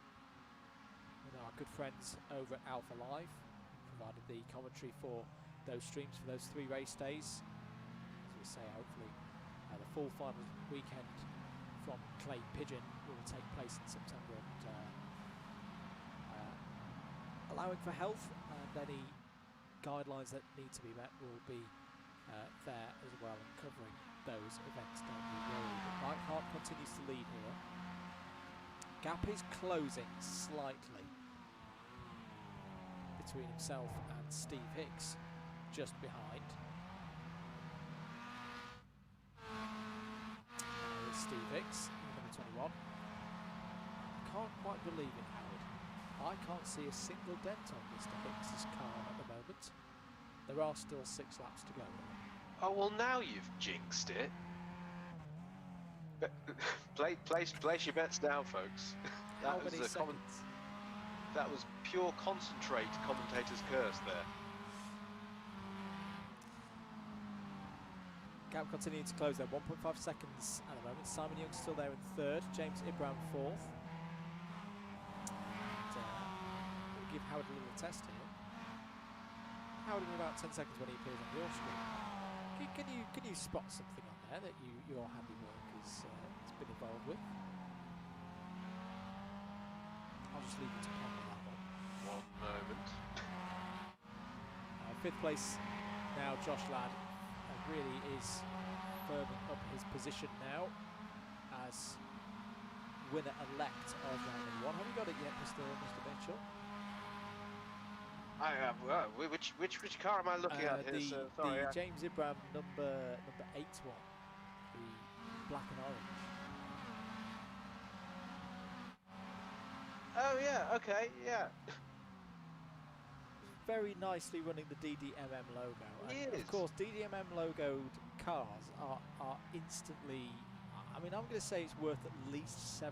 Speaker 1: with our good friends over at Alpha Live, provided the commentary for those streams for those 3 race days. As we say, hopefully the full final weekend from Clay Pigeon will take place in September, and allowing for health and any guidelines that need to be met will be there as well, and covering those events, don't be worried. But Mike Hart continues to lead here. Gap is closing slightly between himself and Steve Hicks, just behind. There's Steve Hicks, number 21. I can't quite believe it, Howard. I can't see a single dent on Mr. Hicks' car at the moment. There are still 6 laps to go.
Speaker 2: Oh, well, now you've jinxed it. Place your bets now, folks.
Speaker 1: How many seconds?
Speaker 2: That was pure concentrate commentator's curse there.
Speaker 1: Gap continuing to close there, 1.5 seconds at the moment. Simon Young still there in 3rd, James Ibram 4th. We'll give Howard a little test here. Howard in about 10 seconds when he appears on your screen. Can you spot something on there that your handiwork has been involved with? I'll just leave it to ponder that one.
Speaker 2: 1 moment.
Speaker 1: 5th place now, Josh Ladd really is firming up his position now as winner-elect of round 1. Have you got it yet, Mr. Mitchell?
Speaker 2: I have. Which car am I looking at here? Sorry,
Speaker 1: the James Ibram number 8 one, the black and orange.
Speaker 2: Oh yeah, okay, yeah.
Speaker 1: Very nicely running the DDMM logo. And of course, DDMM logoed cars are instantly, I mean, I'm going to say it's worth at least 7/10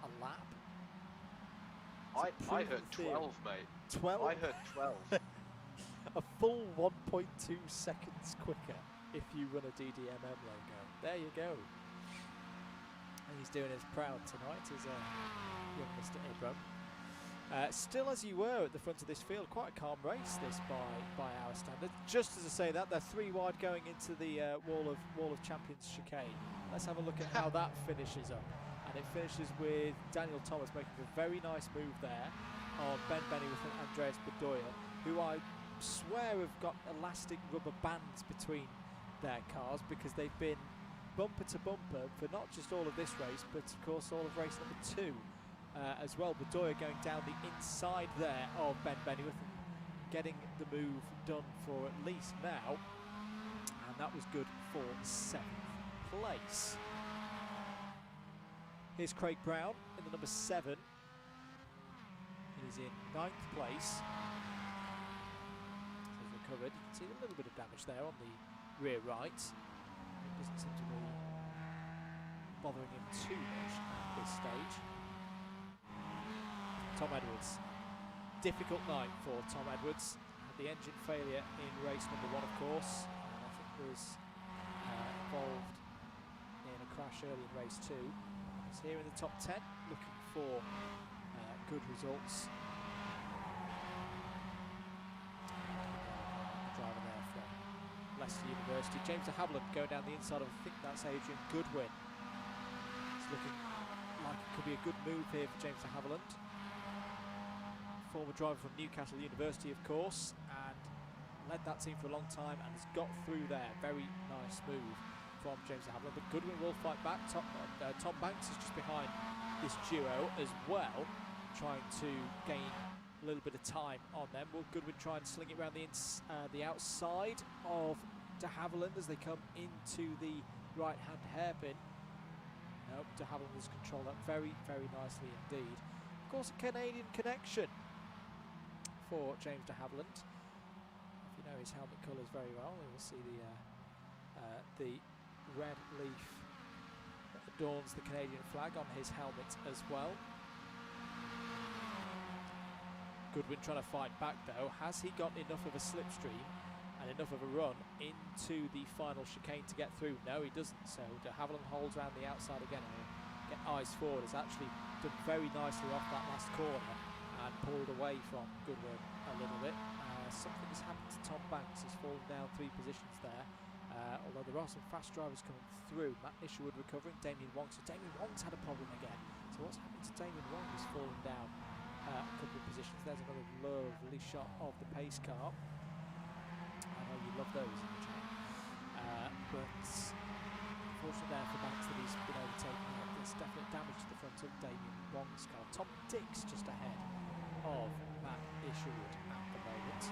Speaker 1: a lap.
Speaker 2: I heard 12, mate.
Speaker 1: 12?
Speaker 2: I heard 12.
Speaker 1: A full 1.2 seconds quicker if you run a DDMM logo. There you go. And he's doing us proud tonight, is young Mr. Ibram. Still as you were at the front of this field, quite a calm race this by our standards. Just as I say that, they're 3 wide going into the wall of Champions chicane. Let's have a look at how that finishes up. And it finishes with Daniel Thomas making a very nice move there on Ben Bennyworth and Andreas Bedoya, who I swear have got elastic rubber bands between their cars, because they've been bumper to bumper for not just all of this race, but of course all of race number 2 as well. Bedoya going down the inside there of Ben Bennyworth and getting the move done for at least now, and that was good for 7th place. Here's Craig Brown in the number 7. He's in 9th place. So recovered. You can see a little bit of damage there on the rear right. It doesn't seem to be bothering him too much at this stage. Tom Edwards. Difficult night for Tom Edwards. Had the engine failure in race number 1, of course, and I think was involved in a crash early in race 2. He's here in the top 10, looking for good results. Driver there from Leicester University. James de Havilland going down the inside of, I think that's Adrian Goodwin. It's looking like it could be a good move here for James de Havilland. Former driver from Newcastle University, of course, and led that team for a long time and has got through there. Very nice move from James de Havilland, but Goodwin will fight back. Tom Banks is just behind this duo as well, trying to gain a little bit of time on them. Will Goodwin try and sling it around the outside of de Havilland as they come into the right-hand hairpin? Nope, de Havilland has controlled that very, very nicely indeed. Of course, a Canadian connection for James de Havilland. If you know his helmet colours very well, you will see the red leaf that adorns the Canadian flag on his helmet as well. Goodwin trying to fight back though. Has he got enough of a slipstream and enough of a run into the final chicane to get through? No, he doesn't. So de Havilland holds around the outside again and get eyes forward. Has actually done very nicely off that last corner and pulled away from Goodwin a little bit. Something has happened to Tom Banks. He's fallen down 3 positions there. Although there are some fast drivers coming through. Matt Isherwood recovering. Damien Wong. So Damien Wong's had a problem again. So what's happened to Damien Wong? He's fallen down a couple of positions. There's another lovely shot of the pace car. I know you love those in the track. But unfortunately there for Banks that he's been overtaken. There's definite damage to the front of Damien Wong's car. Tom Dix just ahead of Matt Isherwood at the moment.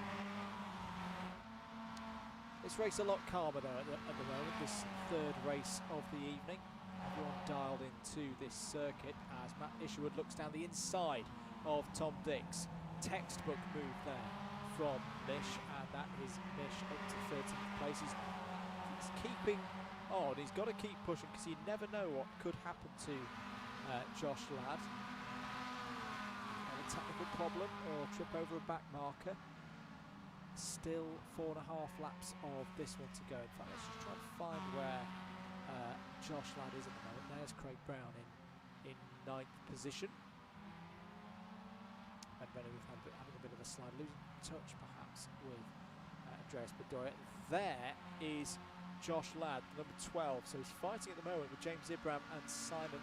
Speaker 1: This race a lot calmer though at the moment, this 3rd race of the evening. Everyone dialed into this circuit as Matt Isherwood looks down the inside of Tom Dix. Textbook move there from Nish, and that is Nish up to 13th place. He's keeping on, he's got to keep pushing because you never know what could happen to Josh Ladd. A technical problem or trip over a back marker. Still 4.5 laps of this one to go. In fact, let's just try and find where Josh Ladd is at the moment. There's Craig Brown in 9th position. And Villenuve having a bit of a slide, losing touch perhaps with Andreas Bedoya. There is Josh Ladd, number 12. So he's fighting at the moment with James Ibram and Simon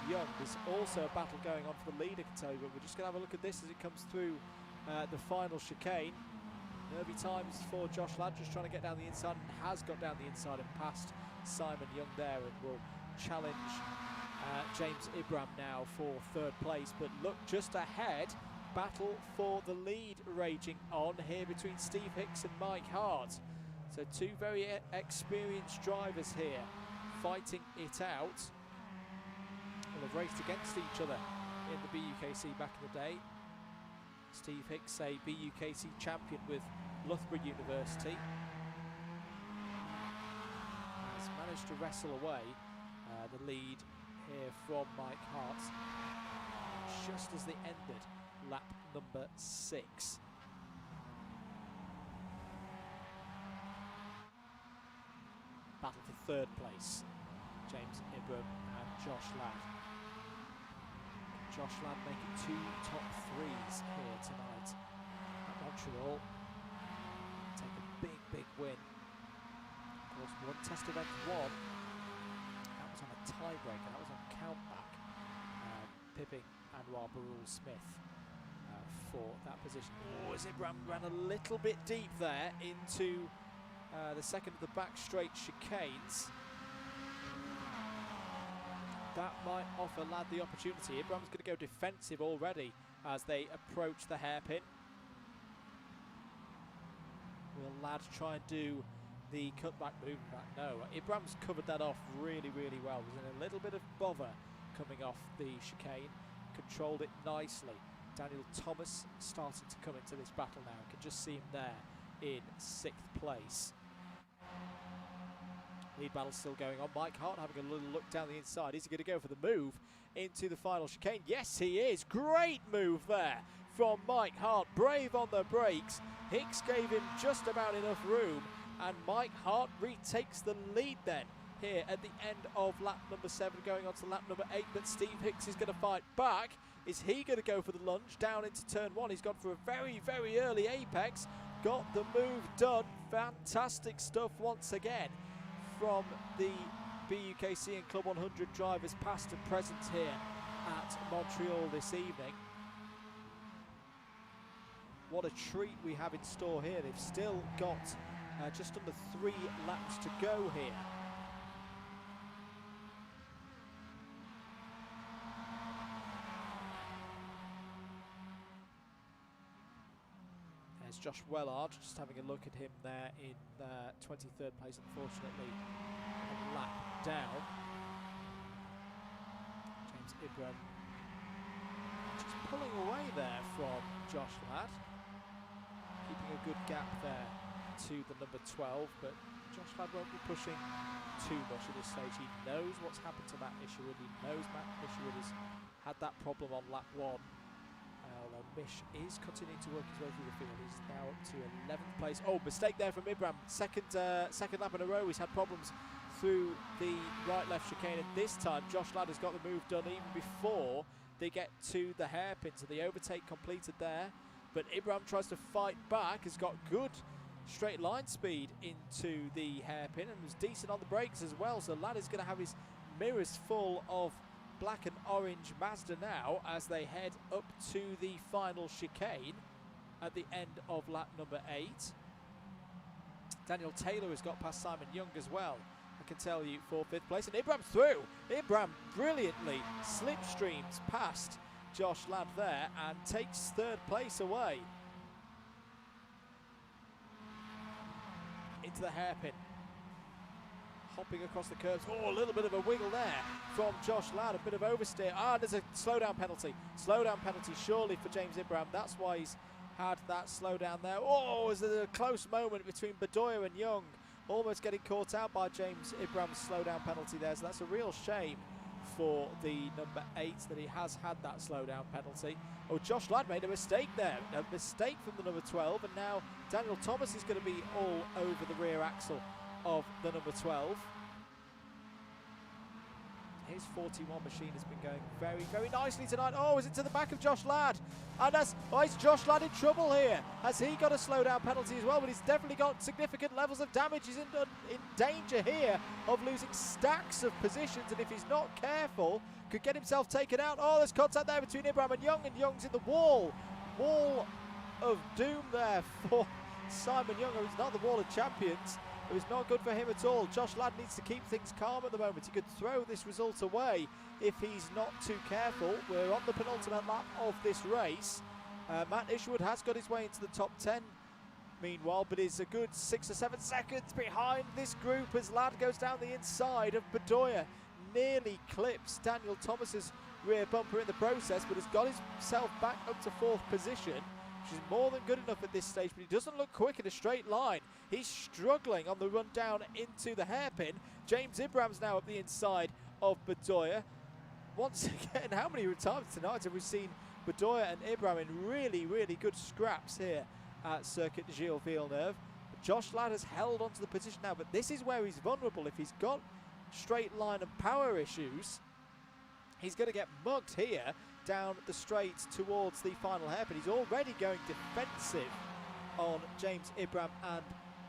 Speaker 1: Young. There's also a battle going on for the lead, I can tell you, but we're just going to have a look at this as it comes through the final chicane. Nervy times for Josh Ladd, just trying to get down the inside, and has got down the inside and past Simon Young there, and will challenge James Ibram now for 3rd place. But look just ahead, battle for the lead raging on here between Steve Hicks and Mike Hart. So 2 very experienced drivers here fighting it out. Well, they've raced against each other in the BUKC back in the day. Steve Hicks, a BUKC champion with Loughborough University, has managed to wrestle away the lead here from Mike Hart just as they ended lap number 6. Battle for 3rd place, James Ibram and Josh Ladd. Josh Ladd making 2 top 3s here tonight at Montreal. Take a big, big win. Of course, one test event 1. That was on a tiebreaker. That was on countback. Pipping Anwar Barul-Smith for that position. Oh, as it ran a little bit deep there into the second of the back straight chicanes. That might offer Ladd the opportunity. Ibram's going to go defensive already as they approach the hairpin. Will Ladd try and do the cutback move? No, Ibram's covered that off really, really well. Was in a little bit of bother coming off the chicane. Controlled it nicely. Daniel Thomas starting to come into this battle now. You can just see him there in 6th place. Lead battle still going on. Mike Hart having a little look down the inside. Is he going to go for the move into the final chicane? Yes, he is. Great move there from Mike Hart. Brave on the brakes. Hicks gave him just about enough room, and Mike Hart retakes the lead then here at the end of lap number 7, going on to lap number 8. But Steve Hicks is going to fight back. Is he going to go for the lunge down into turn 1? He's gone for a very, very early apex. Got the move done. Fantastic stuff once again from the BUKC and Club 100 drivers past and present here at Montreal this evening. What a treat we have in store here. They've still got just under 3 laps to go here. There's Josh Wellard, just having a look at him there in 23rd place, unfortunately a lap down. James Ibram just pulling away there from Josh Ladd, keeping a good gap there to the number 12, but Josh Ladd won't be pushing too much at this stage. He knows what's happened to Matt Isherwood. He knows Matt Isherwood has had that problem on lap 1. Although Mish is continuing to work his way through the field. He's now up to 11th place. Oh, mistake there from Ibram. Second lap in a row. He's had problems through the right-left chicane, and this time Josh Ladd has got the move done even before they get to the hairpin. So the overtake completed there, but Ibram tries to fight back. Has got good straight line speed into the hairpin and was decent on the brakes as well. So Ladd is going to have his mirrors full of black and orange Mazda now as they head up to the final chicane at the end of lap number 8. Daniel Taylor has got past Simon Young as well, I can tell you, for 5th place. And Ibram's through. Ibram brilliantly slipstreams past Josh Ladd there and takes 3rd place away into the hairpin. Hopping across the curves. Oh, a little bit of a wiggle there from Josh Ladd. A bit of oversteer. Ah, there's a slowdown penalty. Slowdown penalty surely for James Ibram. That's why he's had that slowdown there. Oh, there's a close moment between Bedoya and Young. Almost getting caught out by James Ibram's slowdown penalty there. So that's a real shame for the number 8 that he has had that slowdown penalty. Oh, Josh Ladd made a mistake there. A mistake from the number 12. And now Daniel Thomas is going to be all over the rear axle of the number 12. His 41 machine has been going very, very nicely tonight. Oh, is it to the back of Josh Ladd? And is Josh Ladd in trouble here? Has he got a slowdown penalty as well? But he's definitely got significant levels of damage. He's in danger here of losing stacks of positions, and if he's not careful, could get himself taken out. Oh, there's contact there between Ibram and Young's in the wall. Wall of doom there for Simon Young. It's not the wall of champions. It was not good for him at all. Josh Ladd needs to keep things calm at the moment. He could throw this result away if he's not too careful. We're on the penultimate lap of this race. Matt Isherwood has got his way into the top 10 meanwhile, but is a good 6 or 7 seconds behind this group as Ladd goes down the inside of Bedoya. Nearly clips Daniel Thomas's rear bumper in the process, but has got himself back up to 4th position, which is more than good enough at this stage, but he doesn't look quick in a straight line. He's struggling on the run down into the hairpin. James Ibram's now up the inside of Bedoya. Once again, how many times tonight have we seen Bedoya and Ibram in really, really good scraps here at Circuit de Gilles Villeneuve? Josh Ladd has held onto the position now, but this is where he's vulnerable. If he's got straight line and power issues, he's going to get mugged here down the straight towards the final hairpin. He's already going defensive on James Ibram and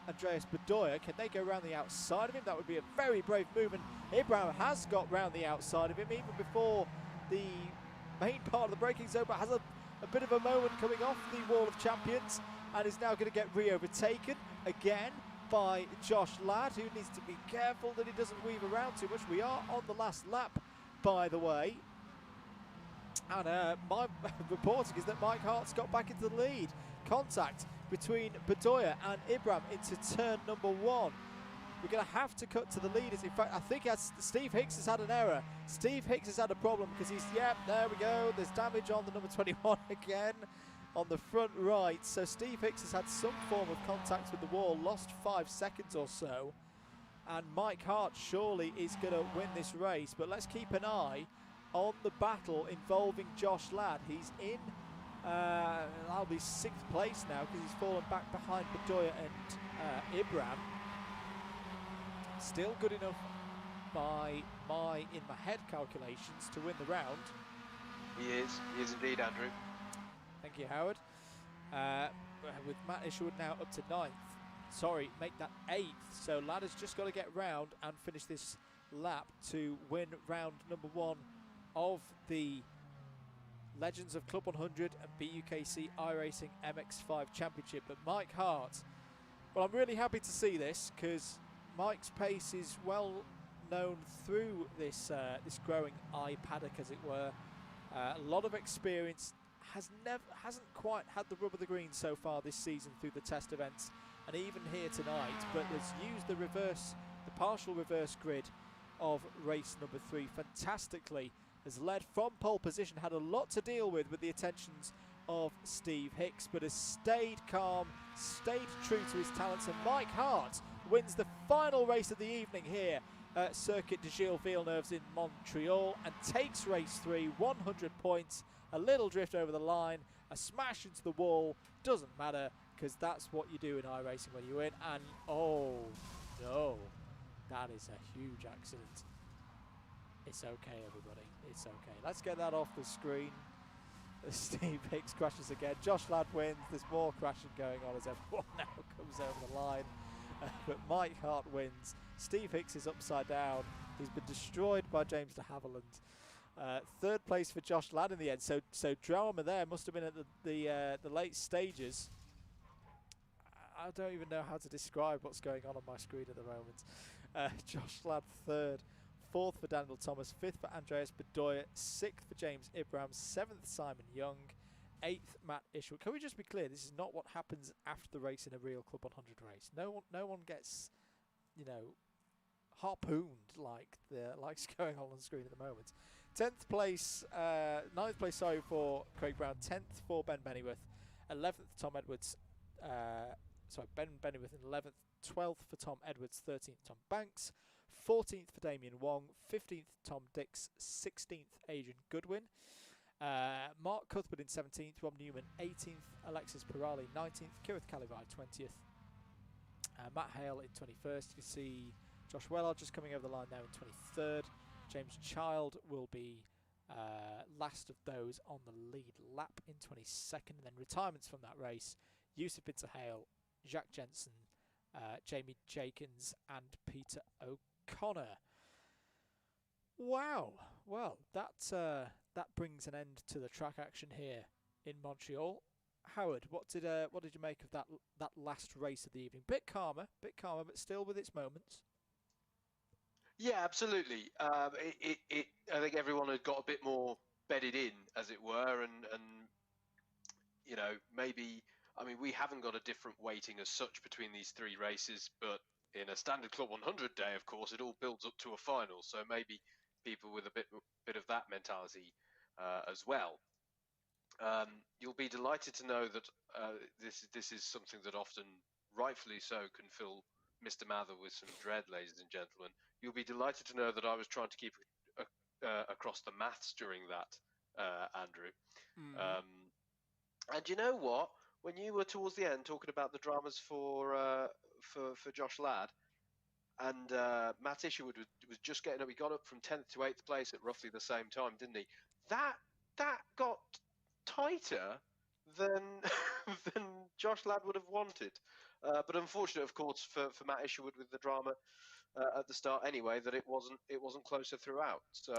Speaker 1: Andreas Bedoya. Can they go around the outside of him? That would be a very brave move, and Ibram has got round the outside of him even before the main part of the braking zone, but has a bit of a moment coming off the wall of champions and is now going to get re-overtaken again by Josh Ladd, who needs to be careful that he doesn't weave around too much. We are on the last lap, by the way. And my reporting is that Mike Hart's got back into the lead. Contact between Bedoya and Ibram into turn number 1. We're going to have to cut to the leaders. In fact, I think Steve Hicks has had an error. Steve Hicks has had a problem because he's, there we go. There's damage on the number 21 again. on the front right. So Steve Hicks has had some form of contact with the wall, lost 5 seconds or so. And Mike Hart surely is going to win this race. But let's keep an eye on the battle involving Josh Ladd. He's in, that'll be 6th place now because he's fallen back behind Bedoya and Ibram. Still good enough by my in my head calculations to win the round.
Speaker 2: He is indeed, Andrew.
Speaker 1: Thank you, Howard. With Matt Isherwood now up to 9th. Sorry, make that 8th. So Ladd has just got to get round and finish this lap to win round number 1 of the Legends of Club 100 and BUKC iRacing MX-5 Championship. But Mike Hart, well, I'm really happy to see this because Mike's pace is well known through this this growing eye paddock, as it were. A lot of experience, hasn't quite had the rub of the green so far this season through the test events and even here tonight, but has used the partial reverse grid of race number 3 fantastically. Has led from pole position, had a lot to deal with the attentions of Steve Hicks, but has stayed calm, stayed true to his talents, and Mike Hart wins the final race of the evening here at Circuit de Gilles Villeneuve in Montreal and takes race 3, 100 points, a little drift over the line, a smash into the wall, doesn't matter because that's what you do in iRacing when you win. And oh no, that is a huge accident. It's okay, everybody, it's okay. Let's get that off the screen. Steve Hicks crashes again. Josh Ladd wins. There's more crashing going on as everyone now comes over the line. But Mike Hart wins. Steve Hicks is upside down. He's been destroyed by James de Havilland. 3rd place for Josh Ladd in the end. So drama there must have been at the late stages. I don't even know how to describe what's going on my screen at the moment. Josh Ladd 3rd. 4th for Daniel Thomas, 5th for Andreas Bedoya, 6th for James Ibram, 7th Simon Young, 8th Matt Isherwood. Can we just be clear? This is not what happens after the race in a real Club 100 race. No one gets, you know, harpooned like like's going on the screen at the moment. 10th place, 9th place, sorry, for Craig Brown, 10th for Ben Bennyworth, 11th Tom Edwards, Ben Bennyworth in 11th, 12th for Tom Edwards, 13th Tom Banks, 14th for Damien Wong, 15th Tom Dix, 16th Adrian Goodwin, Mark Cuthbert in 17th, Rob Newman 18th, Alexis Pirali 19th, Kirith Calivai 20th, Matt Hale in 21st. You can see Josh Wellard just coming over the line now in 23rd. James Child will be last of those on the lead lap in 22nd. And then retirements from that race: Yusuf Binter Hale, Jacques Jensen, Jamie Jakins and Peter O'Connor. Wow. Well, that brings an end to the track action here in Montreal. Howard, what did you make of that last race of the evening? Bit calmer, but still with its moments.
Speaker 2: Yeah, absolutely. I think everyone had got a bit more bedded in, as it were, and you know, maybe, I mean, we haven't got a different weighting as such between these three races, but in a standard Club 100 day, of course, it all builds up to a final. So maybe people with a bit of that mentality as well. You'll be delighted to know that this is something that often, rightfully so, can fill Mr. Mather with some dread, ladies and gentlemen. You'll be delighted to know that I was trying to keep across the maths during that, Andrew. Mm-hmm. And you know what? When you were towards the end talking about the dramas for Josh Ladd, and Matt Isherwood was just getting up. He got up from 10th to 8th place at roughly the same time, didn't he? That got tighter than than Josh Ladd would have wanted. But unfortunate, of course, for Matt Isherwood with the drama at the start anyway, that it wasn't closer throughout. So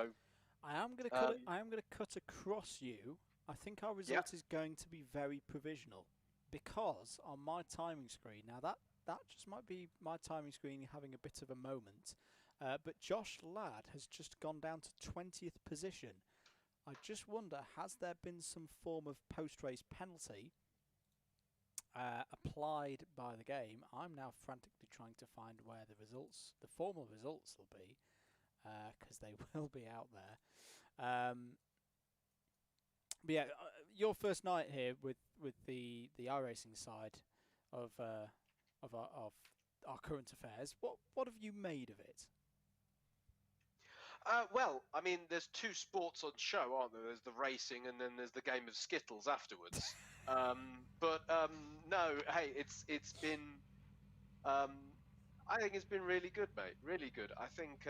Speaker 1: I am going to cut across you. I think our result is going to be very provisional, because on my timing screen, now that just might be my timing screen having a bit of a moment, but Josh Ladd has just gone down to 20th position. I just wonder, has there been some form of post-race penalty applied by the game? I'm now frantically trying to find where the formal results will be, because they will be out there. But yeah, your first night here with the iRacing side of our current affairs. What have you made of it?
Speaker 2: Well, I mean, there's two sports on show, aren't there? There's the racing, and then there's the game of Skittles afterwards. No, hey, it's been. I think it's been really good, mate. Really good. I think,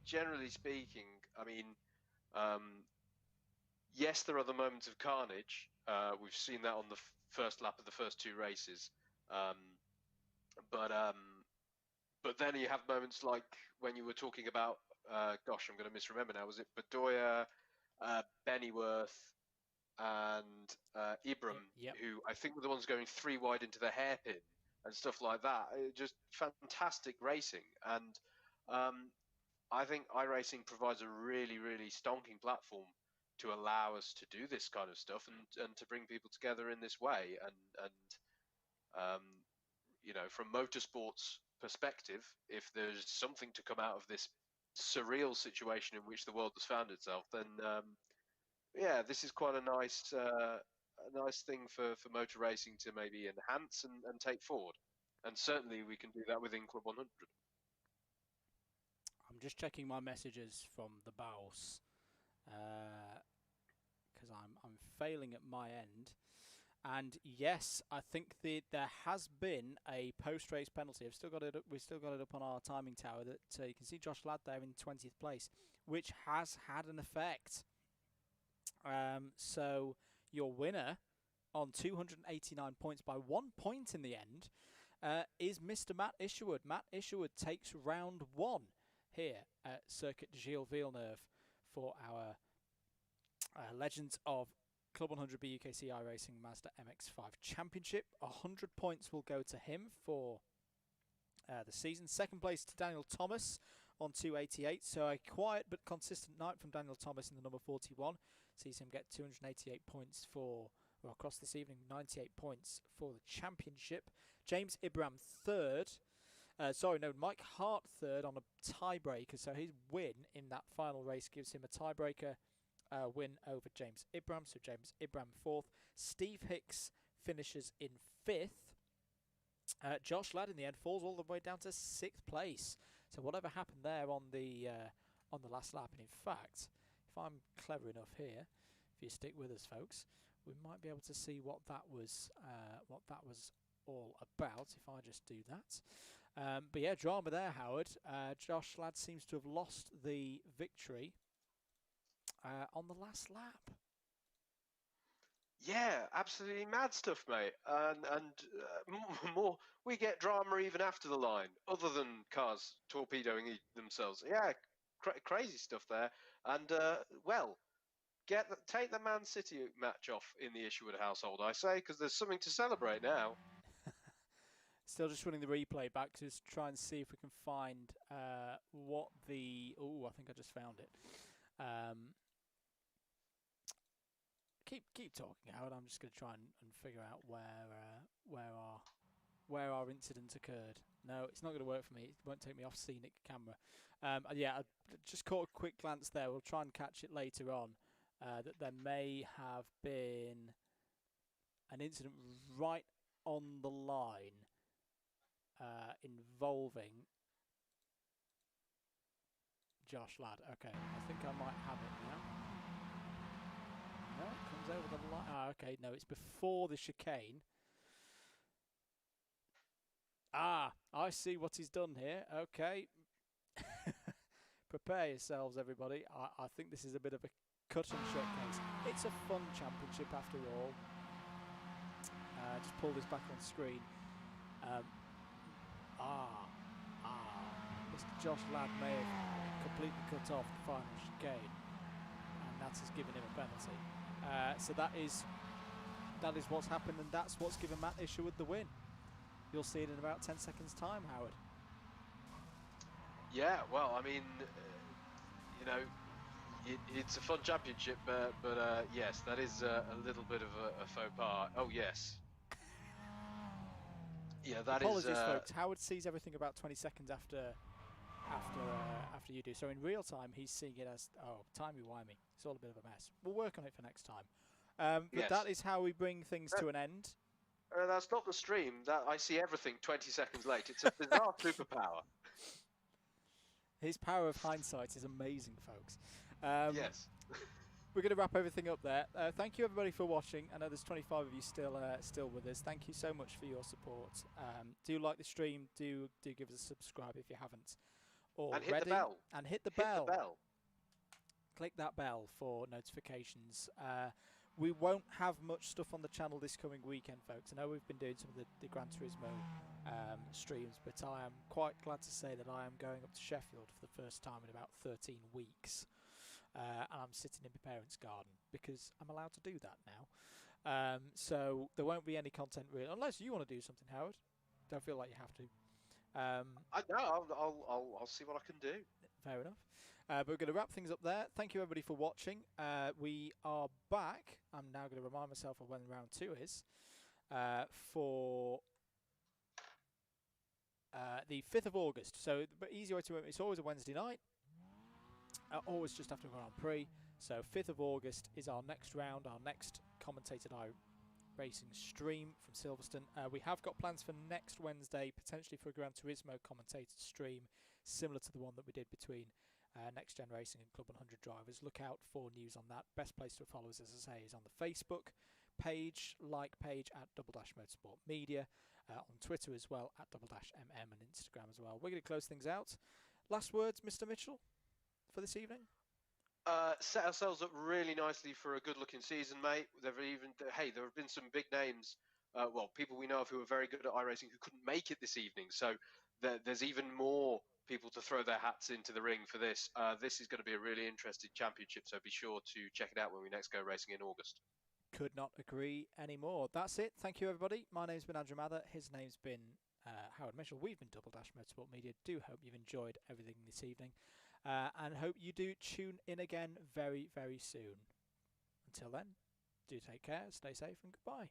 Speaker 2: generally speaking, I mean, yes, there are the moments of carnage. We've seen that on the first lap of the first two races. But then you have moments like when you were talking about, gosh, I'm going to misremember now. Was it Bedoya, Bennyworth, and Ibram,
Speaker 1: Yep.
Speaker 2: who I think were the ones going 3 wide into the hairpin and stuff like that? Just fantastic racing. And I think iRacing provides a really, really stonking platform to allow us to do this kind of stuff and to bring people together in this way. And from motorsports perspective, if there's something to come out of this surreal situation in which the world has found itself, then this is quite a nice thing for motor racing to maybe enhance and take forward. And certainly we can do that within Club 100.
Speaker 1: I'm just checking my messages from the boss because I'm failing at my end. And yes, I think there has been a post-race penalty. We've still got it up on our timing tower. That you can see Josh Ladd there in 20th place, which has had an effect. So your winner on 289 points by 1 point in the end is Mr. Matt Isherwood. Matt Isherwood takes round 1 here at Circuit de Gilles Villeneuve for our Legends of Club 100 BUKC iRacing Mazda MX-5 Championship. 100 points will go to him for the season. Second place to Daniel Thomas on 288. So a quiet but consistent night from Daniel Thomas in the number 41. Sees him get 288 points across this evening, 98 points for the championship. James Ibram third. Mike Hart third on a tiebreaker. So his win in that final race gives him a tiebreaker win over James Ibram. So James Ibram fourth. Steve Hicks finishes in fifth. Josh Ladd in the end falls all the way down to 6th place. So whatever happened there on the last lap, and in fact, if I'm clever enough here, if you stick with us, folks, we might be able to see what that was all about if I just do that. But yeah, drama there, Howard. Josh Ladd seems to have lost the victory on the last lap.
Speaker 2: Yeah, absolutely mad stuff, mate. And more, we get drama even after the line, other than cars torpedoing themselves. Yeah, crazy stuff there. And take the Man City match off in the Isherwood household, I say, because there's something to celebrate now.
Speaker 1: Still just running the replay back to just try and see if we can find what the... Oh, I think I just found it. Keep talking, Howard. I'm just going to try and figure out where our incident occurred. No, it's not going to work for me. It won't take me off scenic camera. I just caught a quick glance there. We'll try and catch it later on. That there may have been an incident right on the line involving Josh Ladd. Okay, I think I might have it now. No, it comes over the line. Okay, no, it's before the chicane. I see what he's done here. Okay. Prepare yourselves, everybody. I think this is a bit of a cut and shut case. It's a fun championship after all. Just pull this back on screen. Mr. Josh Ladd may have completely cut off the final chicane, and that has given him a penalty. So that is what's happened, and that's what's given Matt Isherwood the win. You'll see it in about 10 seconds' time, Howard.
Speaker 2: Yeah, well, I mean, it's a fun championship, but yes, that is a little bit of a faux pas. Oh, yes. Yeah, that
Speaker 1: Apologies, folks. Howard sees everything about 20 seconds after after you do. So in real time, he's seeing it as, oh, timey-wimey. It's all a bit of a mess. We'll work on it for next time. But
Speaker 2: Yes.
Speaker 1: that is how we bring things to an end.
Speaker 2: That's not the stream. That I see everything 20 seconds late. It's a bizarre superpower.
Speaker 1: His power of hindsight is amazing, folks.
Speaker 2: Yes.
Speaker 1: We're going to wrap everything up there. Thank you, everybody, for watching. I know there's 25 of you still with us. Thank you so much for your support. Do like the stream. Do give us a subscribe if you haven't already.
Speaker 2: And hit the bell.
Speaker 1: And hit the
Speaker 2: Hit
Speaker 1: bell.
Speaker 2: the bell.
Speaker 1: Click that bell for notifications. We won't have much stuff on the channel this coming weekend, folks. I know we've been doing some of the Gran Turismo streams, but I am quite glad to say that I am going up to Sheffield for the first time in about 13 weeks. And I'm sitting in my parents' garden because I'm allowed to do that now. So there won't be any content really, unless you want to do something, Howard. Don't feel like you have to.
Speaker 2: I'll see what I can do.
Speaker 1: Fair enough. But we're going to wrap things up there. Thank you, everybody, for watching. We are back. I'm now going to remind myself of when round 2 is for the 5th of August. So the easy way to remember, it's always a Wednesday night. Always just after Grand Prix. So 5th of August is our next round, our next commentated iRacing stream from Silverstone. We have got plans for next Wednesday, potentially for a Gran Turismo commentated stream, similar to the one that we did between Next Gen Racing and Club100 drivers. Look out for news on that. Best place to follow us, as I say, is on the Facebook page, page at Double Dash Motorsport Media, on Twitter as well, at Double Dash MM, and Instagram as well. We're going to close things out. Last words, Mr. Mitchell, for this evening?
Speaker 2: Set ourselves up really nicely for a good-looking season, mate. There have been some big names, people we know of who are very good at iRacing who couldn't make it this evening. So there's even more people to throw their hats into the ring for this. This is going to be a really interesting championship, so be sure to check it out when we next go racing in August.
Speaker 1: Could not agree anymore. That's it. Thank you, everybody. My name's been Andrew Mather. His name's been Howard Mitchell. We've been Double Dash Motorsport Media. Do hope you've enjoyed everything this evening. And hope you do tune in again very, very soon. Until then, do take care, stay safe, and goodbye.